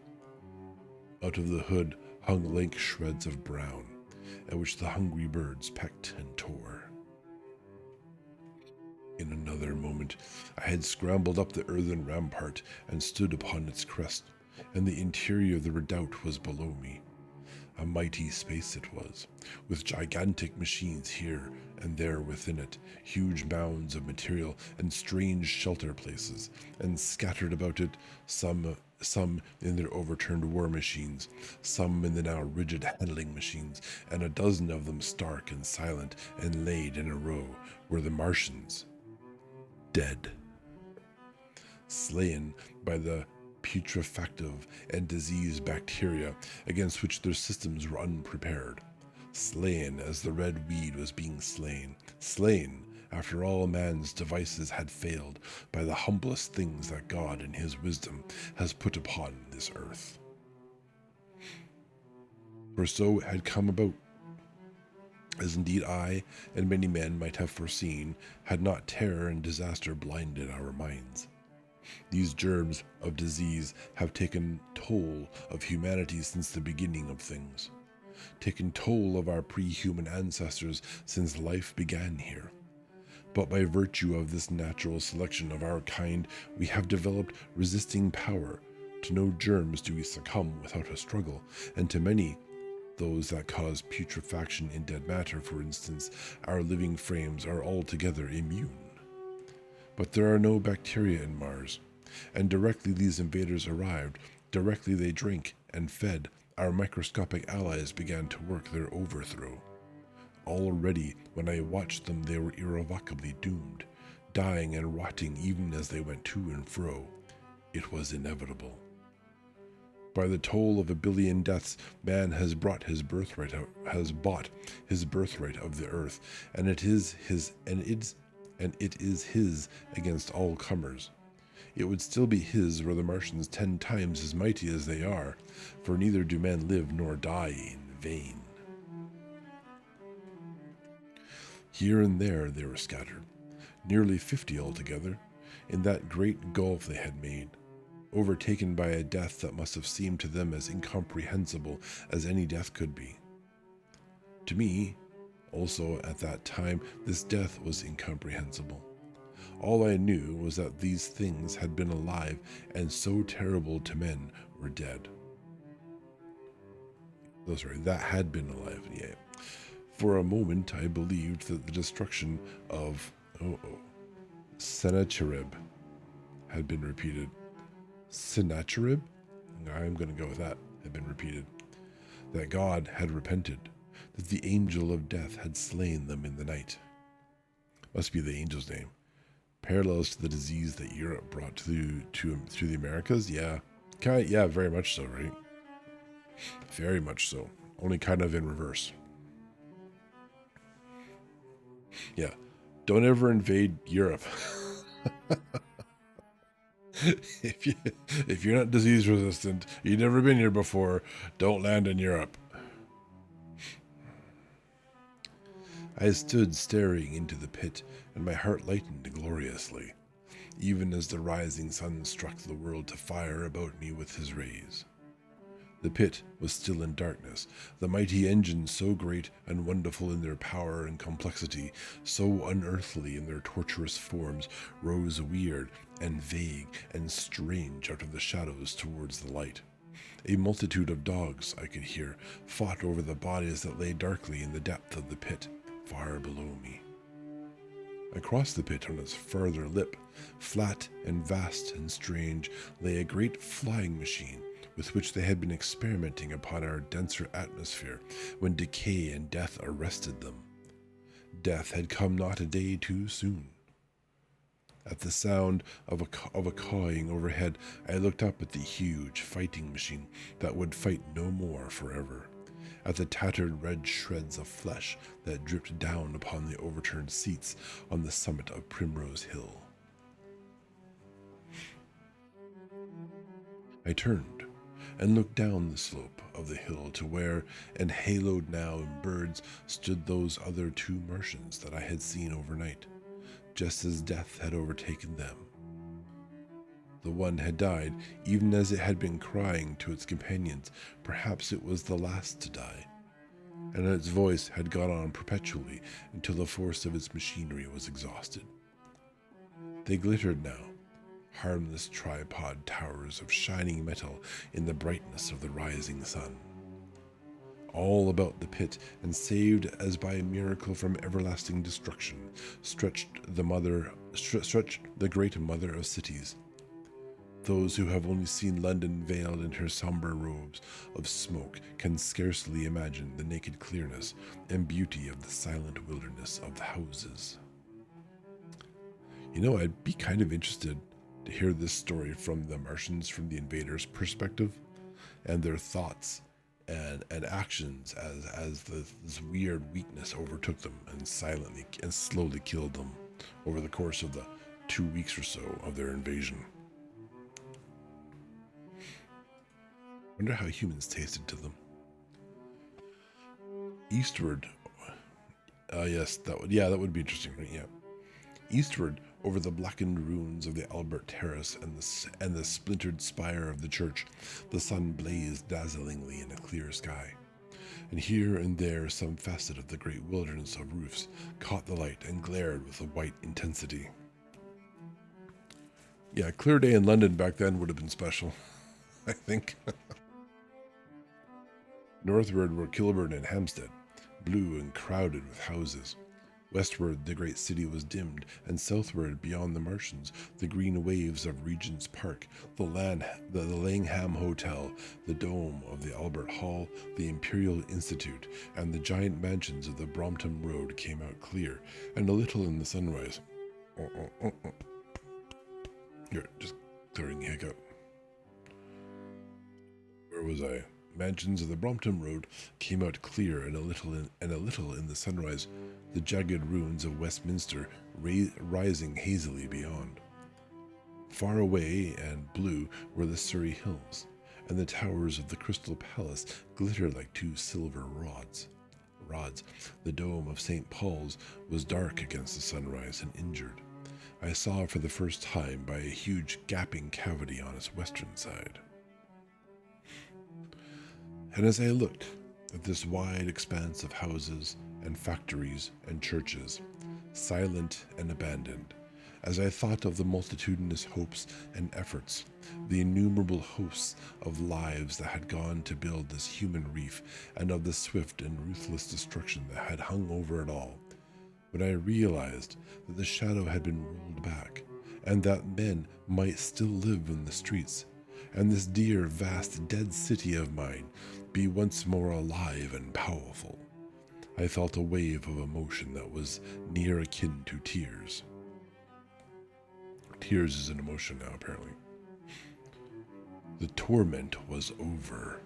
Out of the hood hung lank shreds of brown, at which the hungry birds pecked and tore. In another moment, I had scrambled up the earthen rampart and stood upon its crest, and the interior of the redoubt was below me. A mighty space it was, with gigantic machines here and there within it, huge mounds of material and strange shelter places, and scattered about it, some in their overturned war machines, some in the now rigid handling machines, and a dozen of them stark and silent and laid in a row, were the Martians. Dead. Slain by the putrefactive and diseased bacteria against which their systems were unprepared. Slain as the red weed was being slain. Slain after all man's devices had failed by the humblest things that God in his wisdom has put upon this earth. For so it had come about, as indeed I and many men might have foreseen, had not terror and disaster blinded our minds. These germs of disease have taken toll of humanity since the beginning of things, taken toll of our pre-human ancestors since life began here. But by virtue of this natural selection of our kind, we have developed resisting power. To no germs do we succumb without a struggle, and to many, those that cause putrefaction in dead matter, for instance, our living frames are altogether immune. But there are no bacteria in Mars, and directly these invaders arrived, directly they drank and fed, our microscopic allies began to work their overthrow. Already, when I watched them, they were irrevocably doomed, dying and rotting even as they went to and fro. It was inevitable. By the toll of 1 billion deaths, man has bought his birthright of the earth, and it is his against all comers. It would still be his were the Martians 10 times as mighty as they are, for neither do men live nor die in vain. Here and there they were scattered, nearly 50 altogether, in that great gulf they had made, overtaken by a death that must have seemed to them as incomprehensible as any death could be. To me, also at that time, this death was incomprehensible. All I knew was that these things had been alive and so terrible to men were dead. Oh, sorry, that had been alive, yeah. For a moment, I believed that the destruction of Sennacherib had been repeated. Sennacherib? I'm going to go with that, had been repeated. That God had repented, that the angel of death had slain them in the night. Must be the angel's name. Parallels to the disease that Europe brought to the Americas? Yeah. Yeah, very much so, right? Very much so. Only kind of in reverse. Yeah. Don't ever invade Europe. If you're not disease resistant, you've never been here before, don't land in Europe. I stood staring into the pit, and my heart lightened gloriously, even as the rising sun struck the world to fire about me with his rays. The pit was still in darkness, the mighty engines so great and wonderful in their power and complexity, so unearthly in their torturous forms, rose weird and vague and strange out of the shadows towards the light. A multitude of dogs, I could hear, fought over the bodies that lay darkly in the depth of the pit, far below me. Across the pit on its farther lip, flat and vast and strange, lay a great flying machine with which they had been experimenting upon our denser atmosphere when decay and death arrested them. Death had come not a day too soon. At the sound of a cawing overhead, I looked up at the huge fighting machine that would fight no more forever, at the tattered red shreds of flesh that dripped down upon the overturned seats on the summit of Primrose Hill. I turned and looked down the slope of the hill to where, enhaloed now in birds, stood those other 2 Martians that I had seen overnight, just as death had overtaken them. The one had died, even as it had been crying to its companions. Perhaps it was the last to die, and its voice had gone on perpetually until the force of its machinery was exhausted. They glittered now, harmless tripod towers of shining metal in the brightness of the rising sun. All about the pit, and saved as by a miracle from everlasting destruction, stretched the great mother of cities. Those who have only seen London veiled in her somber robes of smoke can scarcely imagine the naked clearness and beauty of the silent wilderness of the houses. You know, I'd be kind of interested to hear this story from the Martians, from the invaders' perspective, and their thoughts and actions as this weird weakness overtook them and silently and slowly killed them over the course of the 2 weeks or so of their invasion. Wonder how humans tasted to them. Eastward, yes, that would be interesting, right? Yeah. Eastward, over the blackened ruins of the Albert Terrace and the splintered spire of the church, the sun blazed dazzlingly in a clear sky, and here and there some facet of the great wilderness of roofs caught the light and glared with a white intensity. Yeah, a clear day in London back then would have been special, I think. Northward were Kilburn and Hampstead, blue and crowded with houses. Westward, the great city was dimmed, and southward, beyond the Martians, the green waves of Regent's Park, the Langham Hotel, the dome of the Albert Hall, the Imperial Institute, and the giant mansions of the Brompton Road came out clear, and a little in the sunrise. Here, just clearing the hiccup. Where was I? Mansions of the Brompton Road came out clear, and a little in the sunrise, the jagged ruins of Westminster rising hazily beyond. Far away and blue were the Surrey hills, and the towers of the Crystal Palace glittered like two silver rods. The dome of St. Paul's was dark against the sunrise and injured. I saw for the first time by a huge gaping cavity on its western side. And as I looked at this wide expanse of houses and factories and churches, silent and abandoned, as I thought of the multitudinous hopes and efforts, the innumerable hosts of lives that had gone to build this human reef, and of the swift and ruthless destruction that had hung over it all, when I realized that the shadow had been rolled back, and that men might still live in the streets, and this dear, vast, dead city of mine be once more alive and powerful, I felt a wave of emotion that was near akin to tears. Tears is an emotion now, apparently. The torment was over.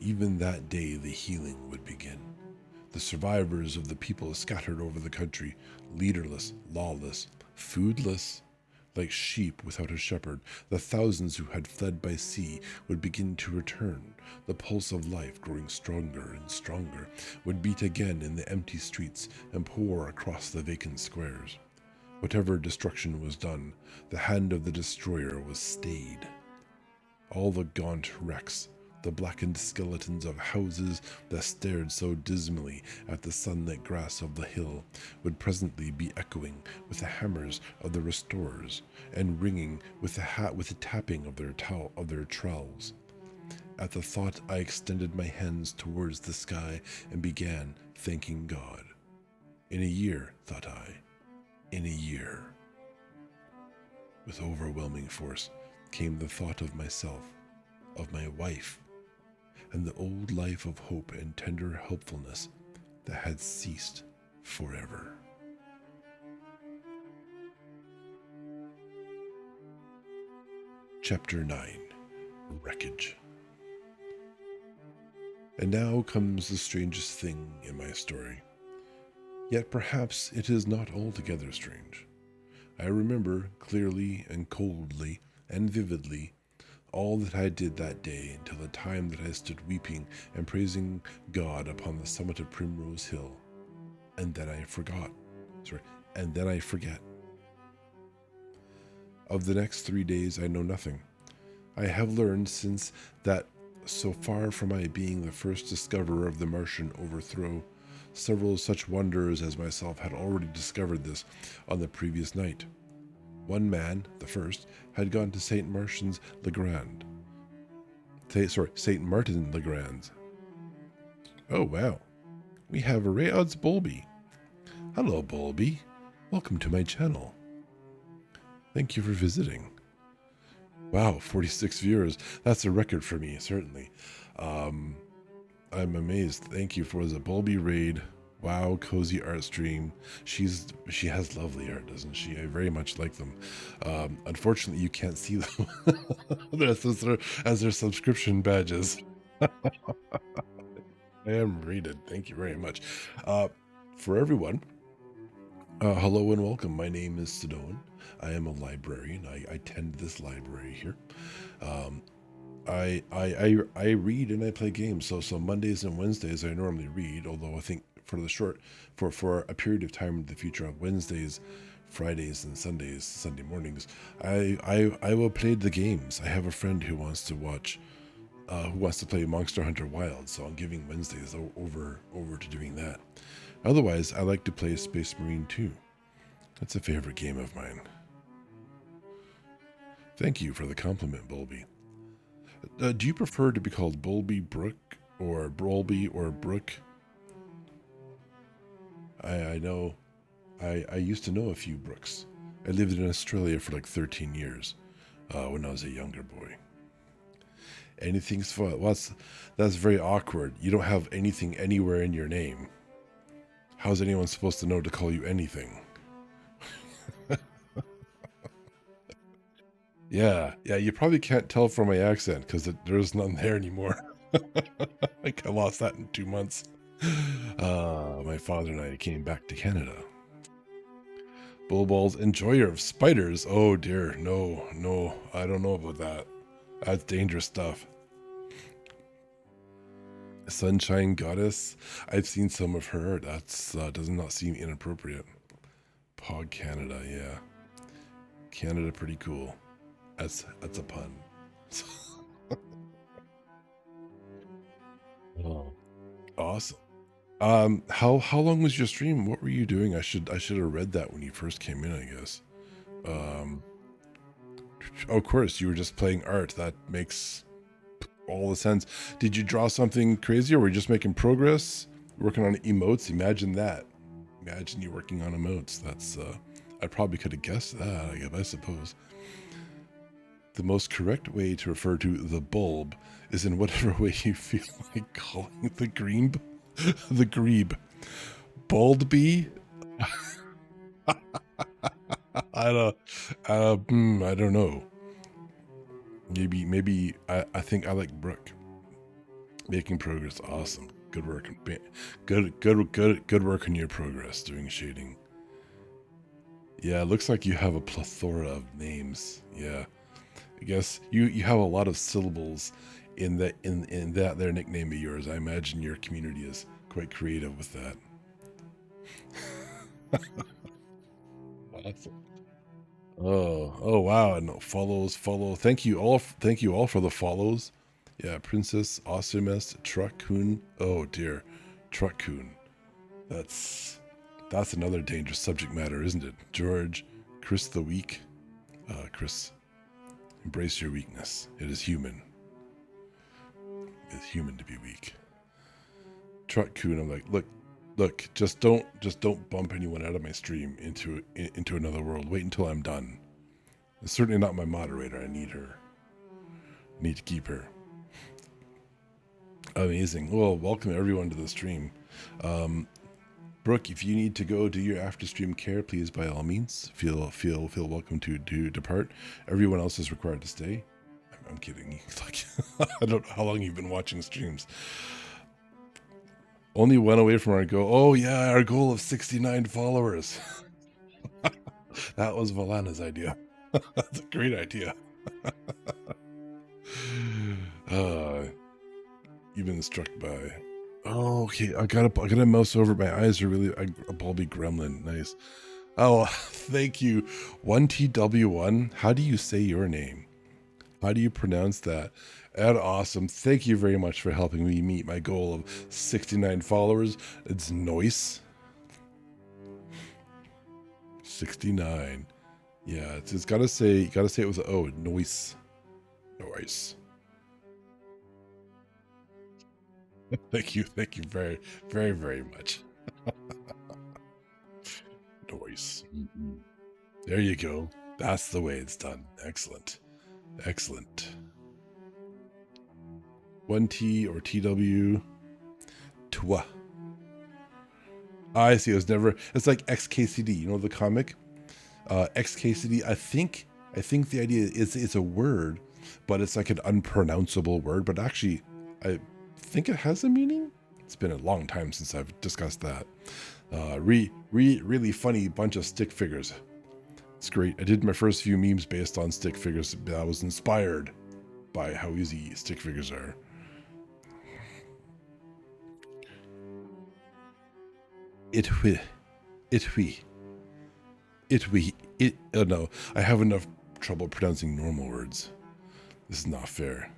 Even that day, the healing would begin. The survivors of the people scattered over the country, leaderless, lawless, foodless, like sheep without a shepherd, the thousands who had fled by sea would begin to return. The pulse of life, growing stronger and stronger, would beat again in the empty streets and pour across the vacant squares. Whatever destruction was done, the hand of the destroyer was stayed. All the gaunt wrecks, the blackened skeletons of houses that stared so dismally at the sunlit grass of the hill, would presently be echoing with the hammers of the restorers, and ringing with the tapping of their trowels. At the thought, I extended my hands towards the sky and began thanking God. In a year, thought I, in a year. With overwhelming force came the thought of myself, of my wife, and the old life of hope and tender helpfulness that had ceased forever. Chapter 9. Wreckage. And now comes the strangest thing in my story. Yet perhaps it is not altogether strange. I remember clearly and coldly and vividly all that I did that day until the time that I stood weeping and praising God upon the summit of Primrose Hill. And then I forget. Of the next 3 days I know nothing. I have learned since that, so far from my being the first discoverer of the Martian overthrow, several such wanderers as myself had already discovered this on the previous night. One man, the first, had gone to St. Martin's le Grand. St. Martin le Grand. Oh, wow. We have a Rayod's Bulby. Hello, Bulby. Welcome to my channel. Thank you for visiting. Wow, 46 viewers. That's a record for me, certainly. I'm amazed. Thank you for the Bulby raid. Wow, cozy art stream. She has lovely art, doesn't she? I very much like them. Unfortunately, you can't see them as their subscription badges. I am rated. Thank you very much. For everyone, hello and welcome. My name is Sidoen. I am a librarian. I tend this library here. I read and I play games. So Mondays and Wednesdays I normally read, although I think for a period of time in the future on Wednesdays, Fridays and Sunday mornings, I will play the games. I have a friend who wants to play Monster Hunter Wild, so I'm giving Wednesdays over to doing that. Otherwise, I like to play Space Marine 2. That's a favorite game of mine. Thank you for the compliment, Bulby. Do you prefer to be called Bulby Brook or Brolby or Brook. I know. I used to know a few Brooks. I lived in Australia for like 13 years when I was a younger boy. Anything's fun. Well, that's very awkward. You don't have anything anywhere in your name. How's anyone supposed to know to call you anything? Yeah, yeah. You probably can't tell from my accent because there's none there anymore. I think I lost that in 2 months. My father and I came back to Canada. Bullballs, enjoyer of spiders. Oh dear, no, no, I don't know about that. That's dangerous stuff. Sunshine Goddess. I've seen some of her. That's does not seem inappropriate. Pog Canada, yeah. Canada, pretty cool. That's a pun. Oh, awesome. How long was your stream? What were you doing? I should have read that when you first came in, I guess. Um, of course, you were just playing art. That makes all the sense. Did you draw something crazy, or were you just making progress? Working on emotes? Imagine that. Imagine you working on emotes. That's I probably could have guessed that, I suppose. The most correct way to refer to the bulb is in whatever way you feel like calling the green, the grebe. Bulby? I don't, I don't know. Maybe I think I like Brooke. Making progress, awesome. Good work. Good work on your progress doing shading. Yeah, it looks like you have a plethora of names. Yeah, I guess you have a lot of syllables in that their nickname of yours. I imagine your community is quite creative with that. Awesome. Oh wow! No follow. Thank you all for the follows. Yeah, Princess Awesomeness Truckcoon. Oh dear, Truckcoon. That's that's another dangerous subject matter, isn't it? George, Chris the Weak. Chris, embrace your weakness. It is human. It's human to be weak. Truckcoon. I'm like, look. Just don't bump anyone out of my stream into another world. Wait until I'm done. It's certainly not my moderator. I need her. I need to keep her. Amazing. Well, welcome everyone to the stream. Brooke, if you need to go do your after stream care, please by all means feel welcome to depart. Everyone else is required to stay. I'm kidding. Like, I don't know how long you've been watching streams. Only one away from our goal. Oh yeah, our goal of 69 followers. That was Valana's idea. That's a great idea. You've been struck by. Oh, okay. I gotta mouse over. My eyes are really a bulby gremlin. Nice. Oh, thank you. 1TW1. How do you say your name? How do you pronounce that? And awesome. Thank you very much for helping me meet my goal of 69 followers. It's Noise. 69. Yeah, it's gotta say it with an O. Noise. Noise. Thank you very, very, very much. Noise. Mm-hmm. There you go. That's the way it's done. Excellent. Excellent. 1T or TW. Twa. I see. It's like XKCD. You know the comic? XKCD. I think the idea is it's a word, but it's like an unpronounceable word. But actually, I think it has a meaning. It's been a long time since I've discussed that. Really funny bunch of stick figures. It's great. I did my first few memes based on stick figures. I was inspired by how easy stick figures are. It. Oh no, I have enough trouble pronouncing normal words. This is not fair.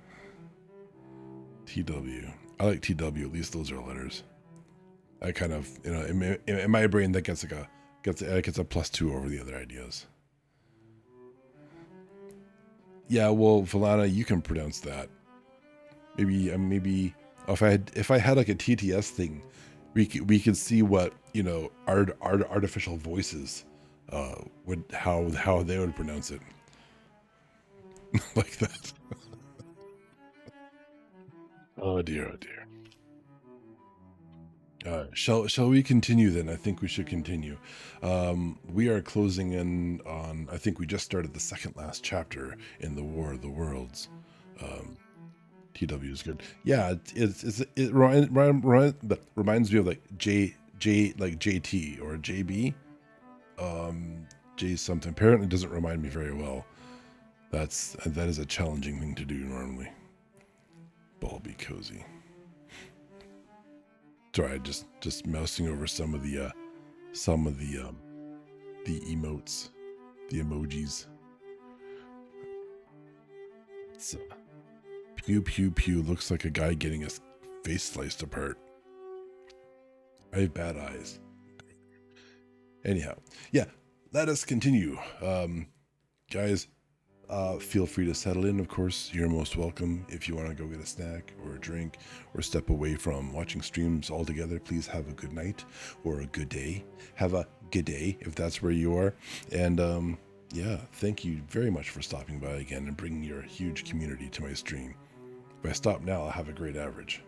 TW. I like TW. At least those are letters. I kind of, in my brain that gets a +2 over the other ideas. Yeah, well, Valana, you can pronounce that. Maybe If I had like a TTS thing, we could see what artificial voices would how they would pronounce it like that. Oh dear, oh dear. Shall we continue then? I think we should continue. We are closing in on. I think we just started the second last chapter in the War of the Worlds. Um, TW is good. Yeah, reminds me of like like JT or JB. J something. Apparently doesn't remind me very well. That is a challenging thing to do normally. Ball be cozy. Sorry, just mousing over some of the emotes, the emojis. So, pew pew pew looks like a guy getting his face sliced apart. I have bad eyes. Anyhow, yeah, let us continue. Guys, feel free to settle in. Of course, you're most welcome. If you want to go get a snack or a drink or step away from watching streams altogether, please have a good night or a good day. Have a good day if that's where you are. And yeah, thank you very much for stopping by again and bringing your huge community to my stream. If I stop now, I'll have a great average.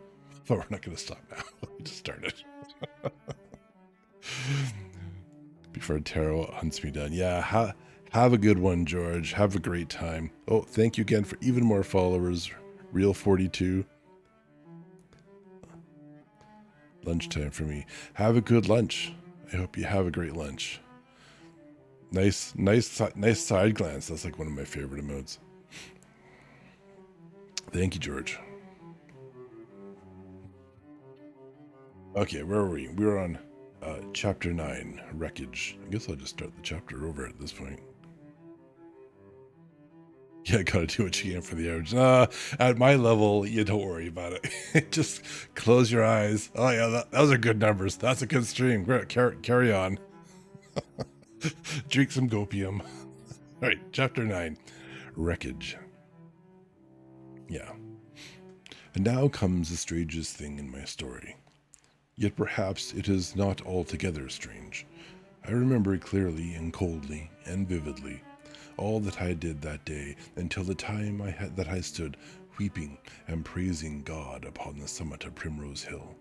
But we're not going to stop now. We just started. Before Taro hunts me down. Yeah, have a good one, George. Have a great time. Oh, thank you again for even more followers. Real 42. Lunchtime for me. Have a good lunch. I hope you have a great lunch. Nice side glance. That's like one of my favorite emotes. Thank you, George. Okay, where were we? We were on chapter 9, Wreckage. I guess I'll just start the chapter over at this point. Yeah, gotta do what you can for the average. At my level, you don't worry about it. Just close your eyes. Oh yeah, those are good numbers. That's a good stream. Great, carry on. Drink some gopium. All right, chapter 9, Wreckage. Yeah. And now comes the strangest thing in my story. Yet perhaps it is not altogether strange. I remember clearly and coldly and vividly all that I did that day until the time that I stood weeping and praising God upon the summit of Primrose Hill.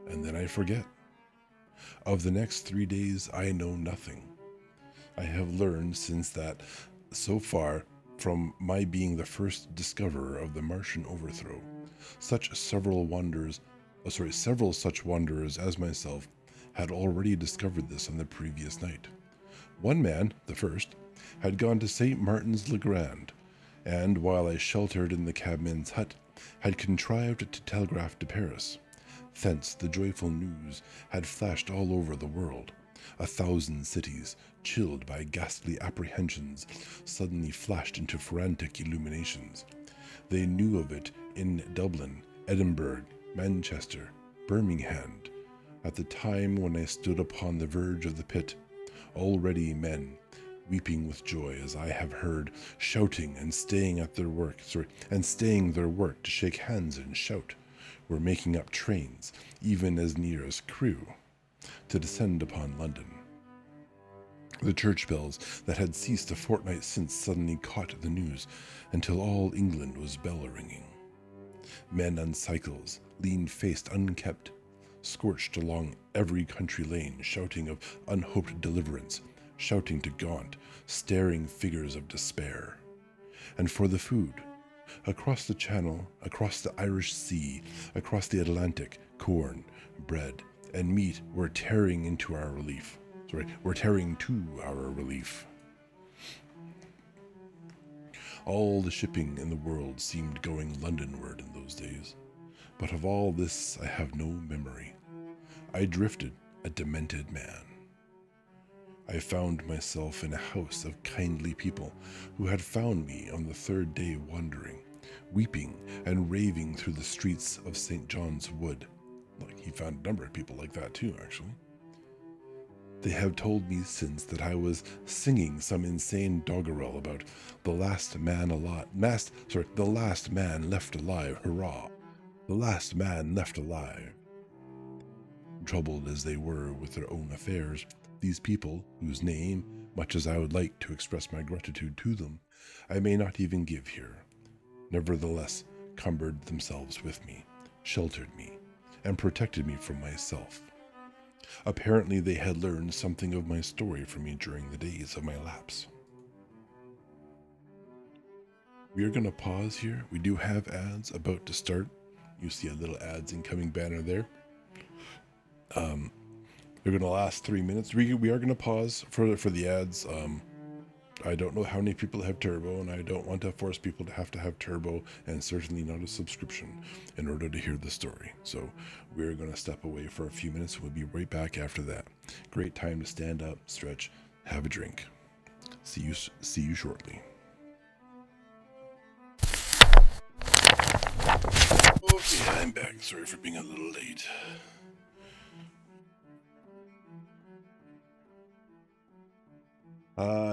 And then I forget. Of the next 3 days I know nothing. I have learned since that, so far from my being the first discoverer of the Martian overthrow, several such wanderers as myself had already discovered this on the previous night. One man, the first, had gone to St. Martin's le Grand, and while I sheltered in the cabman's hut, had contrived to telegraph to Paris. Thence the joyful news had flashed all over the world. 1,000 cities, chilled by ghastly apprehensions, suddenly flashed into frantic illuminations. They knew of it in Dublin, Edinburgh, Manchester, Birmingham, at the time when I stood upon the verge of the pit. Already men, weeping with joy as I have heard, shouting and staying their work to shake hands and shout, were making up trains, even as near as Crewe, to descend upon London. The church bells that had ceased a fortnight since suddenly caught the news, until all England was bell-ringing. Men on cycles, lean-faced, unkept, scorched along every country lane, shouting of unhoped deliverance, shouting to gaunt, staring figures of despair. And for the food, across the Channel, across the Irish Sea, across the Atlantic, corn, bread, and meat were tearing to our relief. All the shipping in the world seemed going Londonward in those days. But of all this I have no memory. I drifted, a demented man. I found myself in a house of kindly people who had found me on the third day wandering, weeping and raving through the streets of St. John's Wood. Like, he found a number of people like that too, actually. They have told me since that I was singing some insane doggerel about the last man left alive, hurrah. the last man left alive. Troubled as they were with their own affairs, these people, whose name, much as I would like to express my gratitude to them, I may not even give here, nevertheless cumbered themselves with me, sheltered me, and protected me from myself. Apparently they had learned something of my story from me during the days of my lapse. We are going to pause here. We do have ads about to start. You see a little ads incoming banner there. They're going to last 3 minutes. We are going to pause for the ads. I don't know how many people have Turbo, and I don't want to force people to have Turbo, and certainly not a subscription, in order to hear the story. So we're going to step away for a few minutes. We'll be right back after that. Great time to stand up, stretch, have a drink. See you shortly. Okay, I'm back. Sorry for being a little late.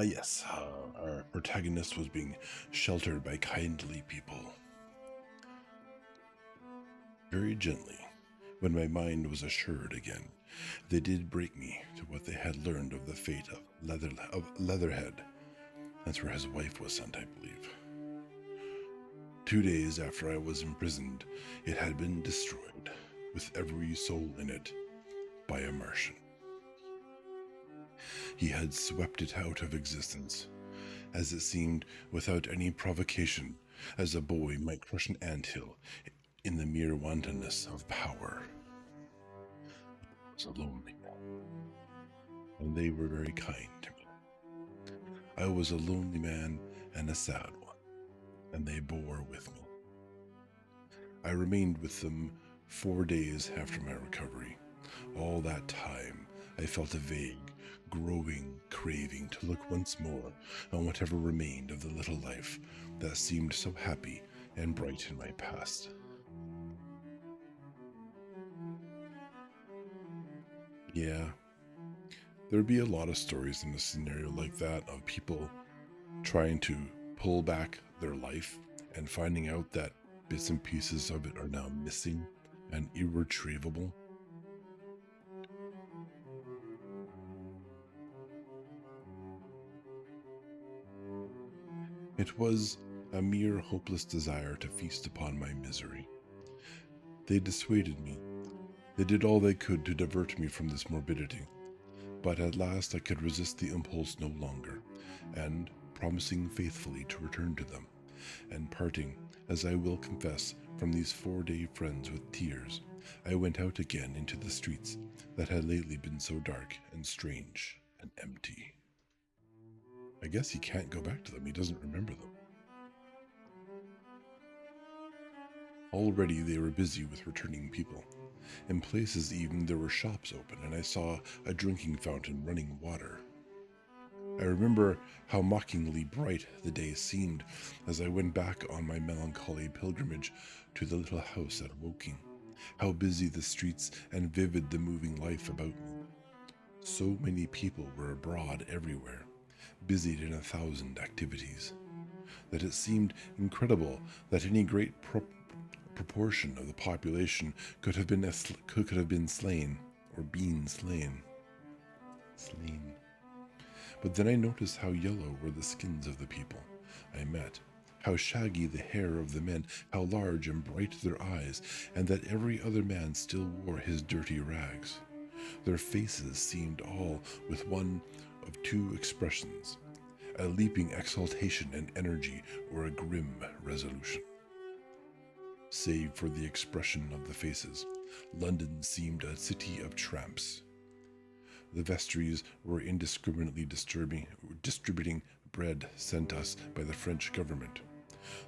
Yes, our protagonist was being sheltered by kindly people. Very gently, when my mind was assured again, they did break me to what they had learned of the fate of Leatherhead. That's where his wife was sent, I believe. 2 days after I was imprisoned, it had been destroyed, with every soul in it, by a Martian. He had swept it out of existence, as it seemed, without any provocation, as a boy might crush an anthill in the mere wantonness of power. I was a lonely man, and they were very kind to me. I was a lonely man and a sad one, and they bore with me. I remained with them 4 days after my recovery. All that time, I felt a vague, growing craving to look once more on whatever remained of the little life that seemed so happy and bright in my past. Yeah, there'd be a lot of stories in a scenario like that of people trying to pull back their life and finding out that bits and pieces of it are now missing and irretrievable. It was a mere hopeless desire to feast upon my misery. They dissuaded me. They did all they could to divert me from this morbidity. But at last I could resist the impulse no longer, and, promising faithfully to return to them, and parting, as I will confess, from these 4-day friends with tears, I went out again into the streets that had lately been so dark and strange and empty. I guess he can't go back to them. He doesn't remember them. Already they were busy with returning people. In places even there were shops open, and I saw a drinking fountain running water. I remember how mockingly bright the day seemed as I went back on my melancholy pilgrimage to the little house at Woking. How busy the streets and vivid the moving life about me. So many people were abroad everywhere, busied in 1,000 activities, that it seemed incredible that any great proportion of the population could have been slain, or been slain. Slain. But then I noticed how yellow were the skins of the people I met, how shaggy the hair of the men, how large and bright their eyes, and that every other man still wore his dirty rags. Their faces seemed all with one of two expressions, a leaping exultation and energy, or a grim resolution. Save for the expression of the faces, London seemed a city of tramps. The vestries were indiscriminately distributing bread sent us by the French government.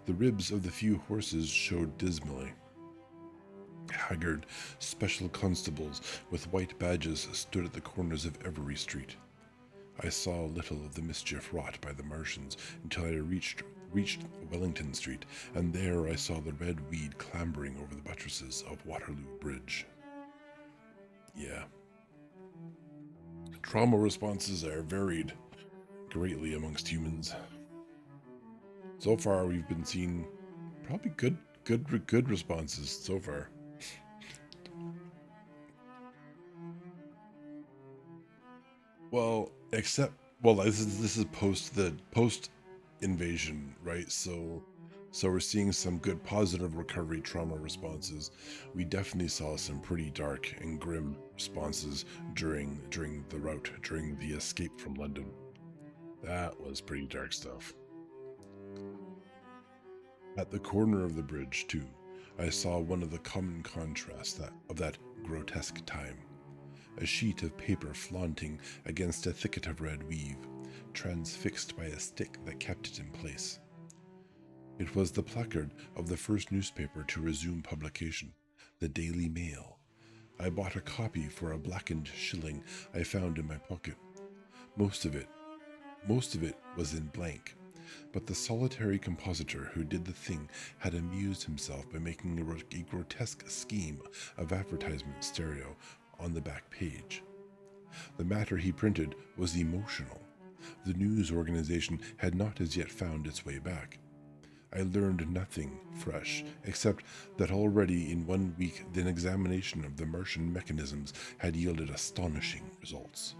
The ribs of the few horses showed dismally. Haggard special constables with white badges stood at the corners of every street. I saw little of the mischief wrought by the Martians until I reached Wellington Street, and there I saw the red weed clambering over the buttresses of Waterloo Bridge. Yeah. Trauma responses are varied greatly amongst humans. So far, we've been seeing probably good good responses so far. Well, except this is post invasion, right? So we're seeing some good positive recovery trauma responses. We definitely saw some pretty dark and grim responses during the route, during the escape from London. That was pretty dark stuff. At the corner of the bridge, too, I saw one of the common contrasts of that grotesque time. A sheet of paper flaunting against a thicket of red weave, transfixed by a stick that kept it in place. It was the placard of the first newspaper to resume publication, the Daily Mail. I bought a copy for a blackened shilling I found in my pocket. Most of it was in blank, but the solitary compositor who did the thing had amused himself by making a grotesque scheme of advertisement stereo on the back page. The matter he printed was emotional. The news organization had not as yet found its way back. I learned nothing fresh, except that already in 1 week the examination of the Martian mechanisms had yielded astonishing results.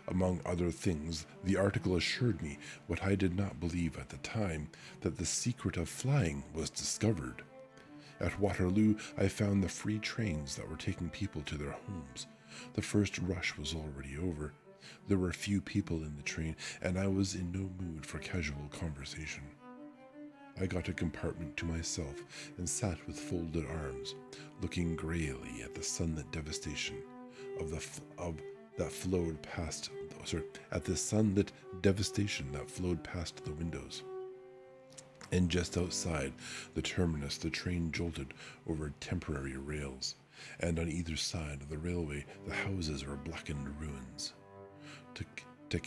Among other things, the article assured me what I did not believe at the time, that the secret of flying was discovered. At Waterloo, I found the free trains that were taking people to their homes. The first rush was already over. There were few people in the train, and I was in no mood for casual conversation. I got a compartment to myself and sat with folded arms, looking greyly at the sunlit devastation that flowed past. At the sunlit devastation that flowed past the windows. And just outside the terminus, the train jolted over temporary rails, and on either side of the railway, the houses were blackened ruins. To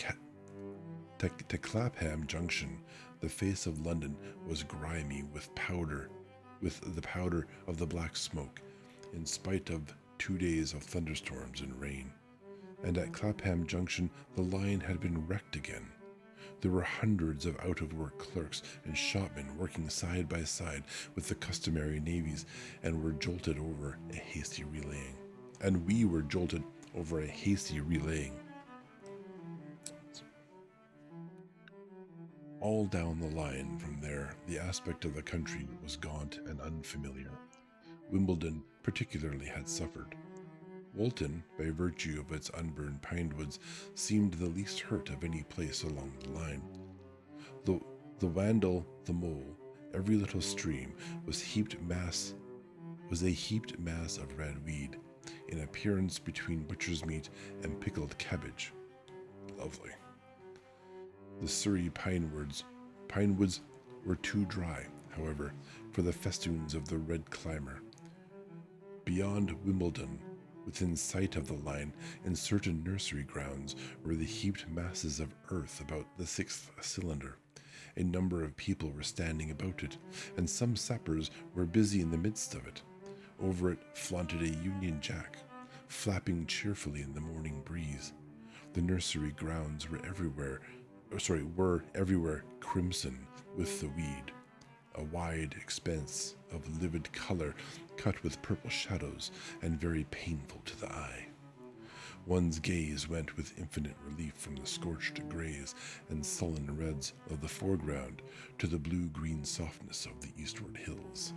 Clapham Junction, the face of London was grimy with the powder of the black smoke, in spite of 2 days of thunderstorms and rain. And at Clapham Junction, the line had been wrecked again. There were hundreds of out-of-work clerks and shopmen working side by side with the customary navies, and we were jolted over a hasty relaying. All down the line from there, the aspect of the country was gaunt and unfamiliar. Wimbledon particularly had suffered. Walton, by virtue of its unburned pine woods, seemed the least hurt of any place along the line. The Wandle, the Mole, every little stream was a heaped mass of red weed, in appearance between butcher's meat and pickled cabbage. Lovely. The Surrey pine woods were too dry, however, for the festoons of the red climber. Beyond Wimbledon, within sight of the line, in certain nursery grounds, were the heaped masses of earth about the 6th cylinder. A number of people were standing about it, and some sappers were busy in the midst of it. Over it flaunted a Union Jack, flapping cheerfully in the morning breeze. The nursery grounds were everywhere crimson with the weed, a wide expanse of livid color cut with purple shadows and very painful to the eye. One's gaze went with infinite relief from the scorched grays and sullen reds of the foreground to the blue-green softness of the eastward hills.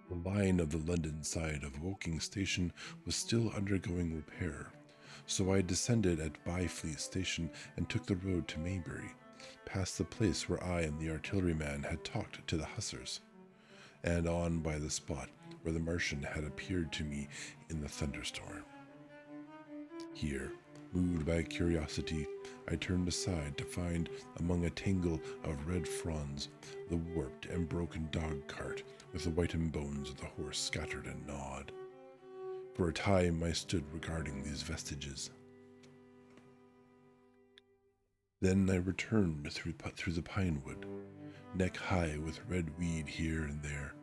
The line of the London side of Woking Station was still undergoing repair, so I descended at Byfleet Station and took the road to Maybury, past the place where I and the artilleryman had talked to the hussars, and on by the spot where the Martian had appeared to me in the thunderstorm. Here, moved by curiosity, I turned aside to find, among a tangle of red fronds, the warped and broken dog cart with the whitened bones of the horse scattered and gnawed. For a time I stood regarding these vestiges. Then I returned through the pine wood, neck high with red weed here and there,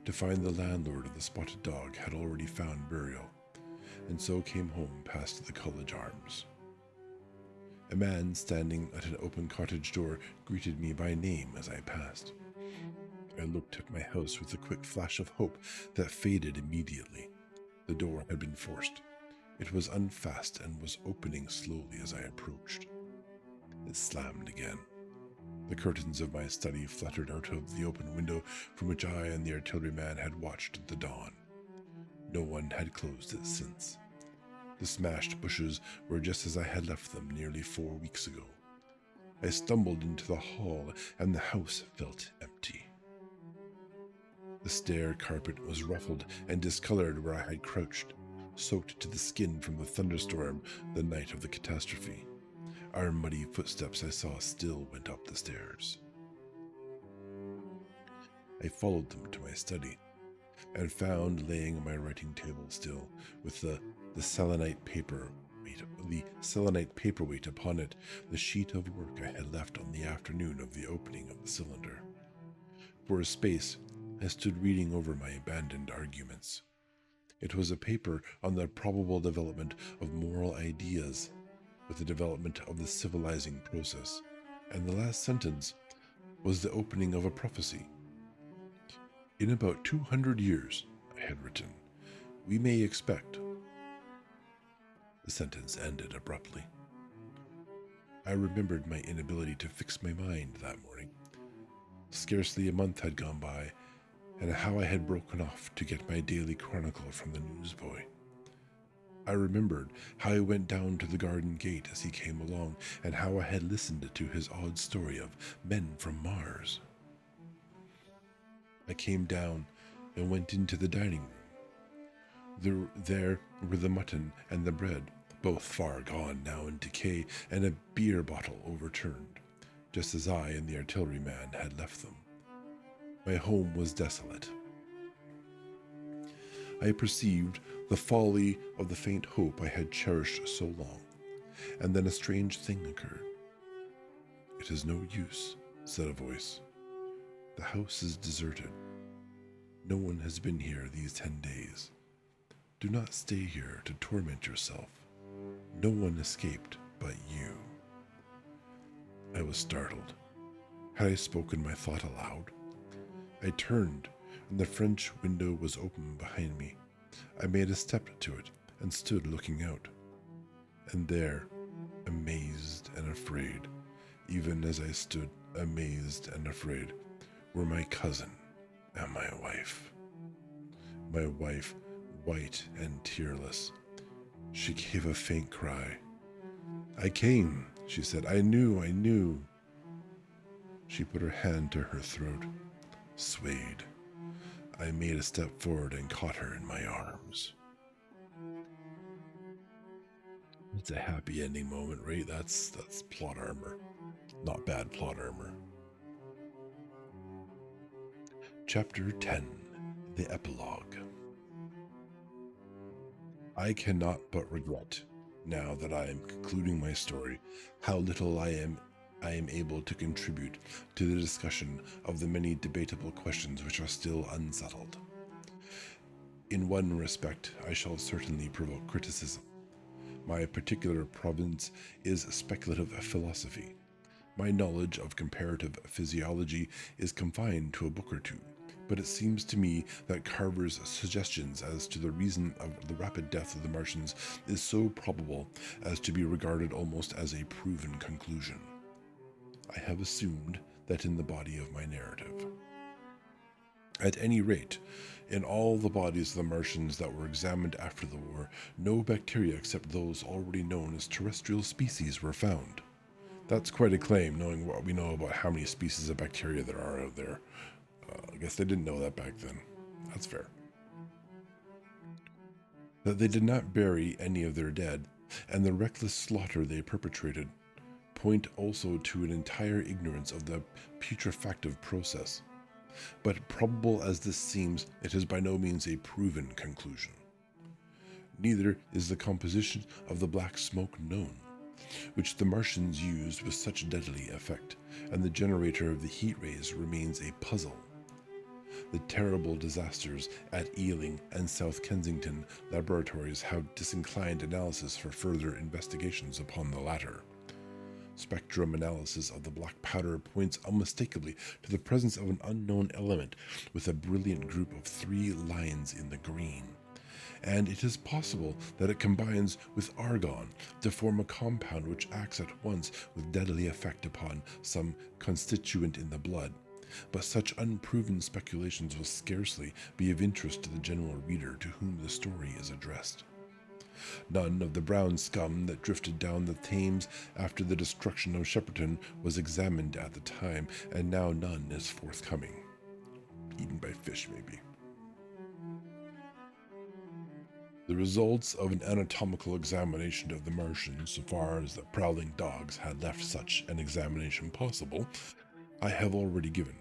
to find the landlord of the spotted dog had already found burial, and so came home past the College Arms. A man standing at an open cottage door greeted me by name as I passed. I looked at my house with a quick flash of hope that faded immediately. The door had been forced. It was unfast and was opening slowly as I approached. It slammed again. The curtains of my study fluttered out of the open window from which I and the artilleryman had watched the dawn. No one had closed it since. The smashed bushes were just as I had left them nearly 4 weeks ago. I stumbled into the hall, and the house felt empty. The stair carpet was ruffled and discolored where I had crouched, soaked to the skin from the thunderstorm the night of the catastrophe. Our muddy footsteps I saw still went up the stairs. I followed them to my study, and found laying on my writing table still, with the selenite paperweight upon it, the sheet of work I had left on the afternoon of the opening of the cylinder. For a space, I stood reading over my abandoned arguments. It was a paper on the probable development of moral ideas with the development of the civilizing process, and the last sentence was the opening of a prophecy. In about 200 years, I had written, we may expect. The sentence ended abruptly. I remembered my inability to fix my mind that morning. Scarcely a month had gone by, and how I had broken off to get my daily chronicle from the newsboy. I remembered how I went down to the garden gate as he came along, and how I had listened to his odd story of men from Mars. I came down and went into the dining room. There were the mutton and the bread, both far gone now in decay, and a beer bottle overturned, just as I and the artilleryman had left them. My home was desolate. I perceived the folly of the faint hope I had cherished so long, and then a strange thing occurred. "It is no use," said a voice. "The house is deserted. No one has been here these 10 days. Do not stay here to torment yourself. No one escaped but you." I was startled. Had I spoken my thought aloud? I turned, and the French window was open behind me. I made a step to it and stood looking out. And there, amazed and afraid, even as I stood amazed and afraid, were my cousin and my wife. My wife, white and tearless. She gave a faint cry. "I came," she said. I knew. She put her hand to her throat, swayed. I made a step forward and caught her in my arms. It's a happy ending moment, right? That's plot armor. Not bad plot armor. Chapter 10, The Epilogue. I cannot but regret, now that I am concluding my story, how little I am able to contribute to the discussion of the many debatable questions which are still unsettled. In one respect, I shall certainly provoke criticism. My particular province is speculative philosophy. My knowledge of comparative physiology is confined to a book or two, but it seems to me that Carver's suggestions as to the reason of the rapid death of the Martians is so probable as to be regarded almost as a proven conclusion. I have assumed that in the body of my narrative. At any rate, in all the bodies of the Martians that were examined after the war, no bacteria except those already known as terrestrial species were found. That's quite a claim, knowing what we know about how many species of bacteria there are out there. I guess they didn't know that back then. That's fair. That they did not bury any of their dead, and the reckless slaughter they perpetrated, point also to an entire ignorance of the putrefactive process. But probable as this seems, it is by no means a proven conclusion. Neither is the composition of the black smoke known, which the Martians used with such deadly effect, and the generator of the heat rays remains a puzzle. The terrible disasters at Ealing and South Kensington laboratories have disinclined analysis for further investigations upon the latter. Spectrum analysis of the black powder points unmistakably to the presence of an unknown element with a brilliant group of 3 lines in the green. And it is possible that it combines with argon to form a compound which acts at once with deadly effect upon some constituent in the blood. But such unproven speculations will scarcely be of interest to the general reader to whom the story is addressed. None of the brown scum that drifted down the Thames after the destruction of Shepperton was examined at the time, and now none is forthcoming. Eaten by fish, maybe. The results of an anatomical examination of the Martians, so far as the prowling dogs had left such an examination possible, I have already given,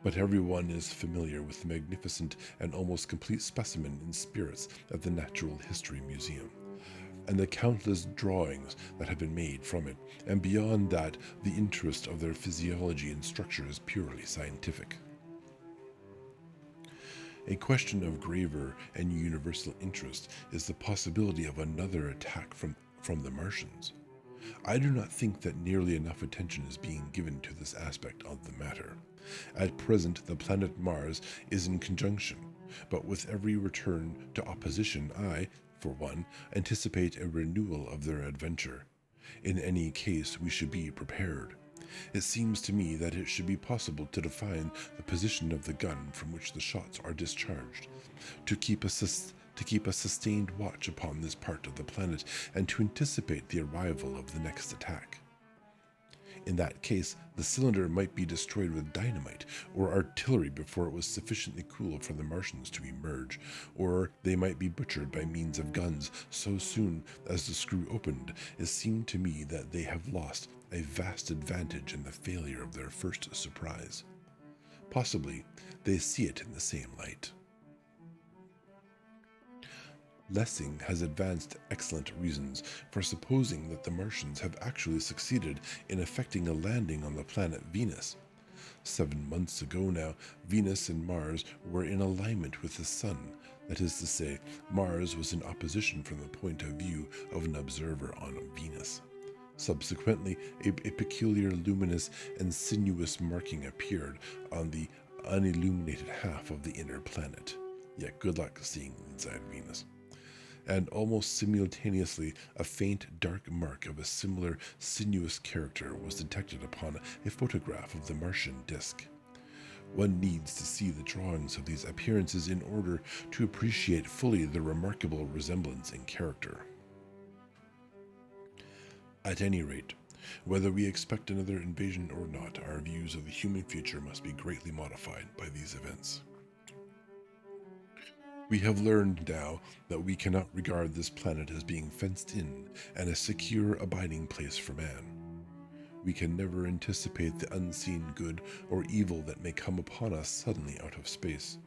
but everyone is familiar with the magnificent and almost complete specimen in spirits at the Natural History Museum, and the countless drawings that have been made from it, and beyond that, the interest of their physiology and structure is purely scientific. A question of graver and universal interest is the possibility of another attack from the Martians. I do not think that nearly enough attention is being given to this aspect of the matter. At present, the planet Mars is in conjunction, but with every return to opposition, I, for one, anticipate a renewal of their adventure. In any case, we should be prepared. It seems to me that it should be possible to define the position of the gun from which the shots are discharged, to keep a sustained watch upon this part of the planet, and to anticipate the arrival of the next attack. In that case, the cylinder might be destroyed with dynamite or artillery before it was sufficiently cool for the Martians to emerge, or they might be butchered by means of guns so soon as the screw opened. It seemed to me that they have lost a vast advantage in the failure of their first surprise. Possibly, they see it in the same light. Lessing has advanced excellent reasons for supposing that the Martians have actually succeeded in effecting a landing on the planet Venus. 7 months ago now, Venus and Mars were in alignment with the Sun. That is to say, Mars was in opposition from the point of view of an observer on Venus. Subsequently, a peculiar luminous and sinuous marking appeared on the unilluminated half of the inner planet. Yet good luck seeing inside Venus. And almost simultaneously, a faint dark mark of a similar sinuous character was detected upon a photograph of the Martian disk. One needs to see the drawings of these appearances in order to appreciate fully the remarkable resemblance in character. At any rate, whether we expect another invasion or not, our views of the human future must be greatly modified by these events. We have learned now that we cannot regard this planet as being fenced in and a secure abiding place for man. We can never anticipate the unseen good or evil that may come upon us suddenly out of space.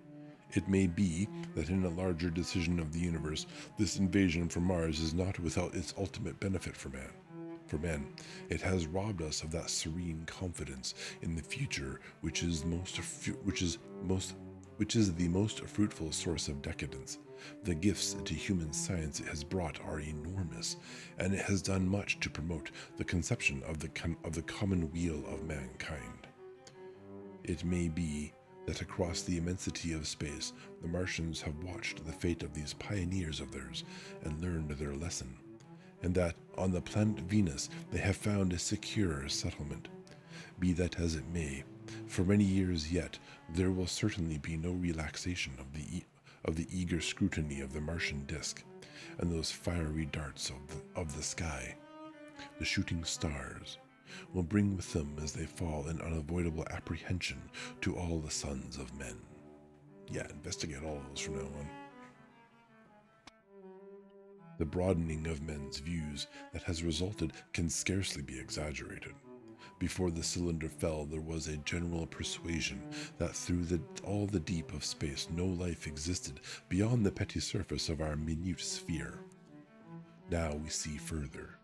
It may be that in a larger decision of the universe, this invasion from Mars is not without its ultimate benefit for man. For men, it has robbed us of that serene confidence in the future which is the most fruitful source of decadence. The gifts to human science it has brought are enormous, and it has done much to promote the conception of the common weal of mankind. It may be that across the immensity of space, the Martians have watched the fate of these pioneers of theirs and learned their lesson, and that on the planet Venus they have found a secure settlement. Be that as it may, for many years yet, there will certainly be no relaxation of the eager scrutiny of the Martian disk, and those fiery darts of the sky, the shooting stars, will bring with them as they fall an unavoidable apprehension to all the sons of men. Yeah, investigate all of those from now on. The broadening of men's views that has resulted can scarcely be exaggerated. Before the cylinder fell, there was a general persuasion that through all the deep of space no life existed beyond the petty surface of our minute sphere. Now we see further.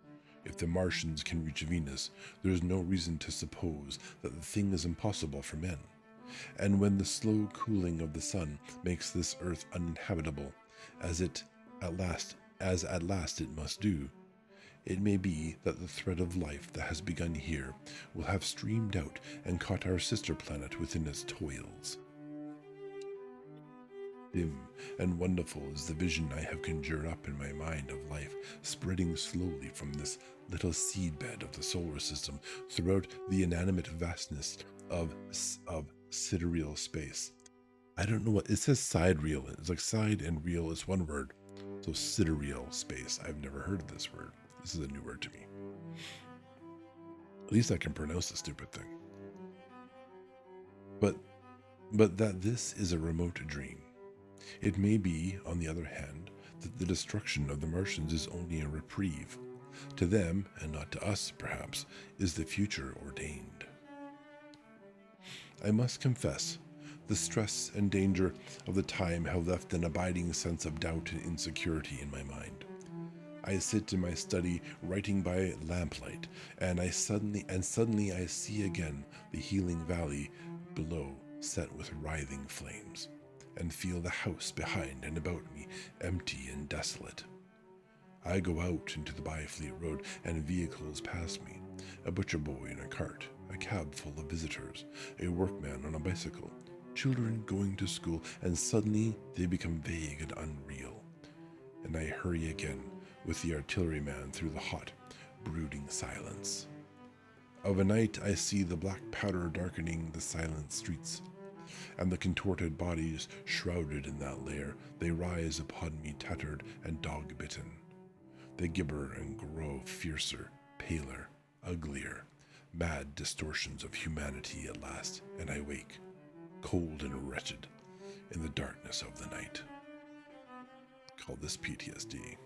If the Martians can reach Venus, there is no reason to suppose that the thing is impossible for men. And when the slow cooling of the sun makes this earth uninhabitable, as at last it must do, It may be that the thread of life that has begun here will have streamed out and caught our sister planet within its toils. Dim and wonderful is the vision I have conjured up in my mind of life spreading slowly from this little seedbed of the solar system throughout the inanimate vastness of sidereal space. I don't know what it says. Sidereal. It's like side and real is one word. So sidereal space. I've never heard of this word. This is a new word to me. At least I can pronounce the stupid thing. But that this is a remote dream. It may be, on the other hand, that the destruction of the Martians is only a reprieve. To them, and not to us, perhaps, is the future ordained. I must confess, the stress and danger of the time have left an abiding sense of doubt and insecurity in my mind. I sit in my study writing by lamplight, and suddenly I see again the healing valley below set with writhing flames, and feel the house behind and about me empty and desolate. I go out into the Byfleet Road, and vehicles pass me. A butcher boy in a cart, a cab full of visitors, a workman on a bicycle, children going to school, and suddenly they become vague and unreal. And I hurry again with the artilleryman through the hot, brooding silence. Of a night I see the black powder darkening the silent streets, and the contorted bodies shrouded in that lair, they rise upon me tattered and dog-bitten. They gibber and grow fiercer, paler, uglier, mad distortions of humanity at last, and I wake, cold and wretched, in the darkness of the night. Call this PTSD.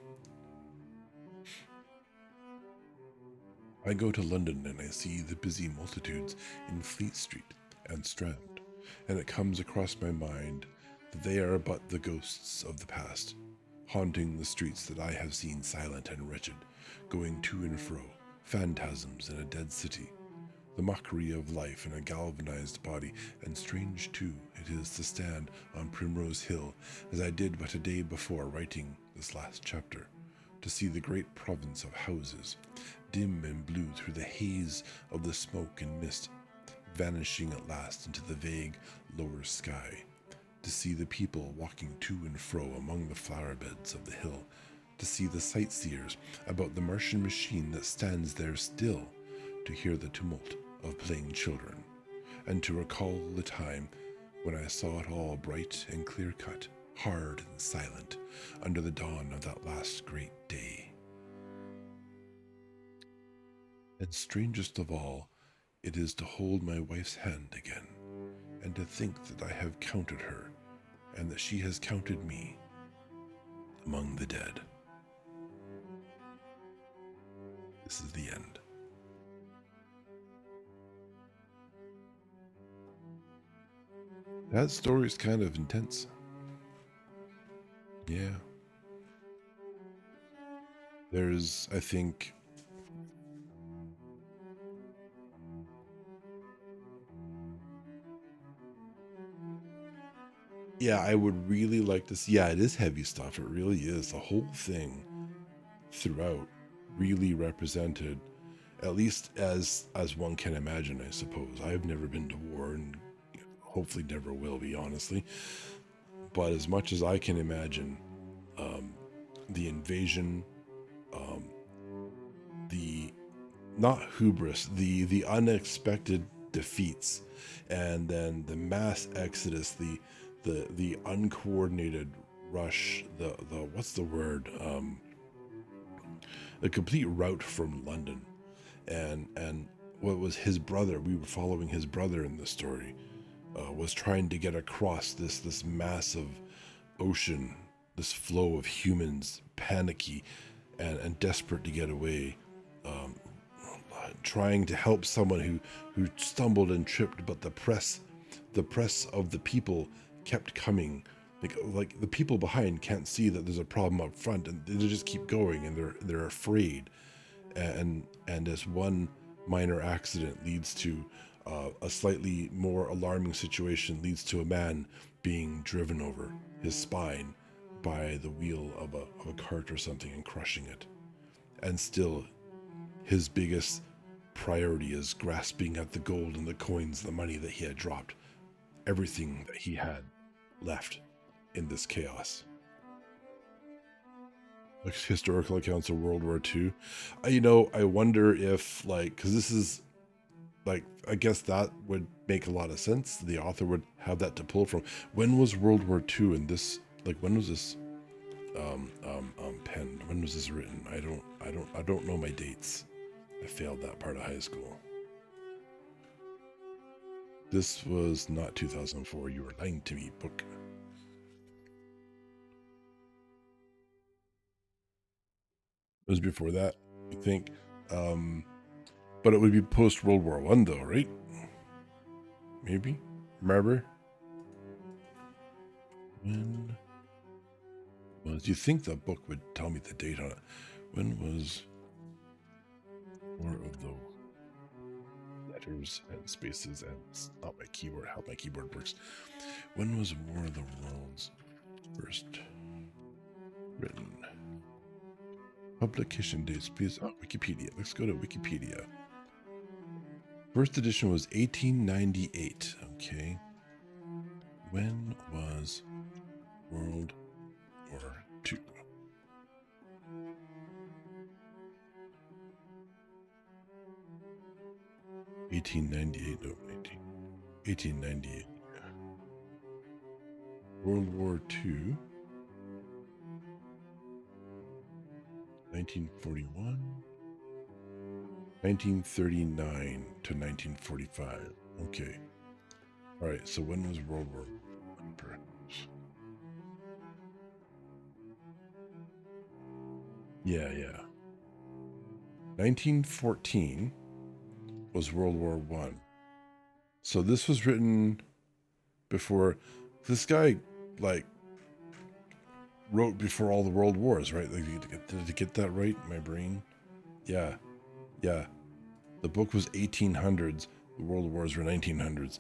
I go to London and I see the busy multitudes in Fleet Street and Strand, and it comes across my mind that they are but the ghosts of the past, haunting the streets that I have seen silent and wretched, going to and fro, phantasms in a dead city, the mockery of life in a galvanized body, and strange too it is to stand on Primrose Hill, as I did but a day before writing this last chapter, to see the great province of houses, dim and blue through the haze of the smoke and mist, vanishing at last into the vague lower sky, to see the people walking to and fro among the flower beds of the hill, to see the sightseers about the Martian machine that stands there still, to hear the tumult of playing children, and to recall the time when I saw it all bright and clear-cut, hard and silent, under the dawn of that last great day. And strangest of all, it is to hold my wife's hand again, and to think that I have counted her, and that she has counted me among the dead. This is the end. That story is kind of intense. Yeah. There's, I think, yeah, I would really like to see. Yeah, it is heavy stuff. It really is. The whole thing throughout really represented, at least as one can imagine, I suppose. I've never been to war and hopefully never will be, honestly. But as much as I can imagine, the invasion, the not hubris, the unexpected defeats, and then the mass exodus, the uncoordinated rush, the what's the word? A complete route from London, and what was his brother? We were following his brother in the story. Was trying to get across this massive ocean, this flow of humans, panicky and desperate to get away, trying to help someone who stumbled and tripped, but the press of the people kept coming. Like the people behind can't see that there's a problem up front, and they just keep going, and they're afraid, and as one minor accident leads to a slightly more alarming situation, leads to a man being driven over his spine by the wheel of a cart or something and crushing it. and still his biggest priority is grasping at the gold and the coins, the money that he had dropped, everything that he had left in this chaos. Like historical accounts of World War II. I wonder if, like, because this is, like, I guess that would make a lot of sense. The author would have that to pull from. When was World War II and this, like, when was this penned? When was this written? I don't know my dates. I failed that part of high school. This was not 2004. You were lying to me, book. It was before that, I think. But it would be post World War One, though, right? Maybe. Remember? When was? You think the book would tell me the date on it? When was War of the Letters and Spaces and not my keyboard? How my keyboard works? When was War of the Worlds first written? Publication dates, please. Oh, Wikipedia. Let's go to Wikipedia. First edition was 1898. Okay. When was World War II? No, 1898. World War II, 1941, 1939 to 1945. Okay. All right. So when was World War I, perhaps? Yeah. 1914 was World War One. So this was written before. This guy, like, wrote before all the world wars, right? Like, did I get that right? My brain. Yeah. The book was 1800s. The world wars were 1900s.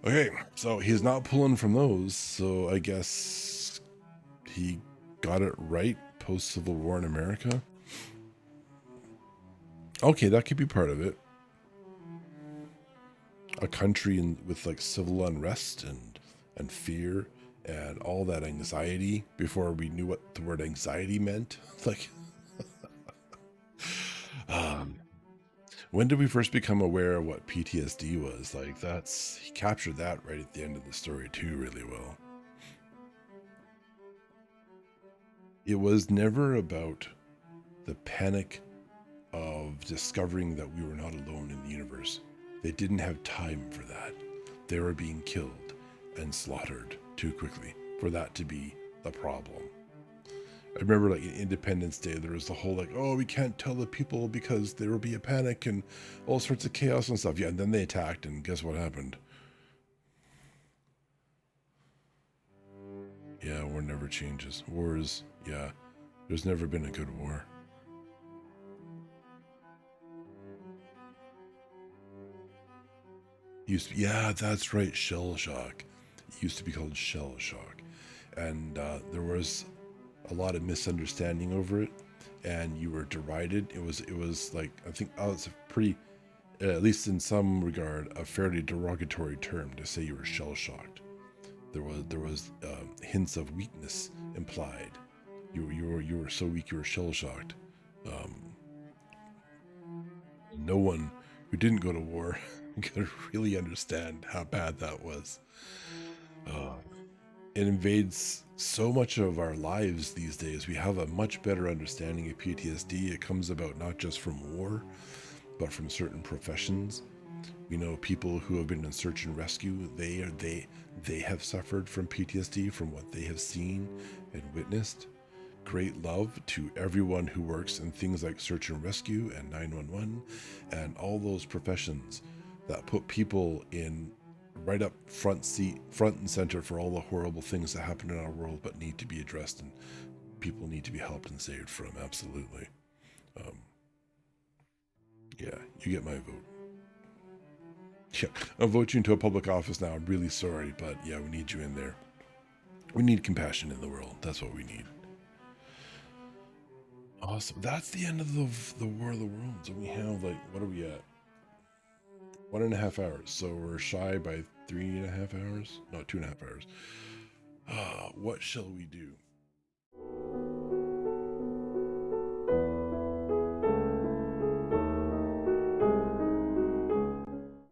Okay, so he's not pulling from those. So I guess he got it right post Civil War in America. Okay, that could be part of it. A country with like civil unrest and fear and all that anxiety before we knew what the word anxiety meant. Like, when did we first become aware of what PTSD was? Like, he captured that right at the end of the story too, really well. It was never about the panic of discovering that we were not alone in the universe. They didn't have time for that. They were being killed and slaughtered too quickly for that to be the problem. I remember, like, in Independence Day, there was the whole, like, oh, we can't tell the people because there will be a panic and all sorts of chaos and stuff. Yeah, and then they attacked, and guess what happened? Yeah, war never changes. Wars, yeah, there's never been a good war. Yeah, that's right, shell shock. It used to be called shell shock. And there was a lot of misunderstanding over it, and you were derided. It was like, I think, it's a pretty, at least in some regard, a fairly derogatory term to say you were shell shocked. There was hints of weakness implied. You were so weak you were shell shocked. No one who didn't go to war could really understand how bad that was. Uh, it invades so much of our lives these days. We have a much better understanding of PTSD. It comes about not just from war, but from certain professions. We know people who have been in search and rescue. They have suffered from PTSD from what they have seen and witnessed. Great love to everyone who works in things like search and rescue and 911 and all those professions that put people in right up front and center for all the horrible things that happen in our world but need to be addressed and people need to be helped and saved from. Absolutely. Um, yeah, you get my vote. Yeah, I'll vote you into a public office now. I'm really sorry, but yeah, we need you in there. We need compassion in the world. That's what we need. Awesome. awesome. That's the end of the War of the Worlds. And we have, like, what are we at? 1.5 hours. So we're shy by 3.5 hours. No, 2.5 hours. What shall we do?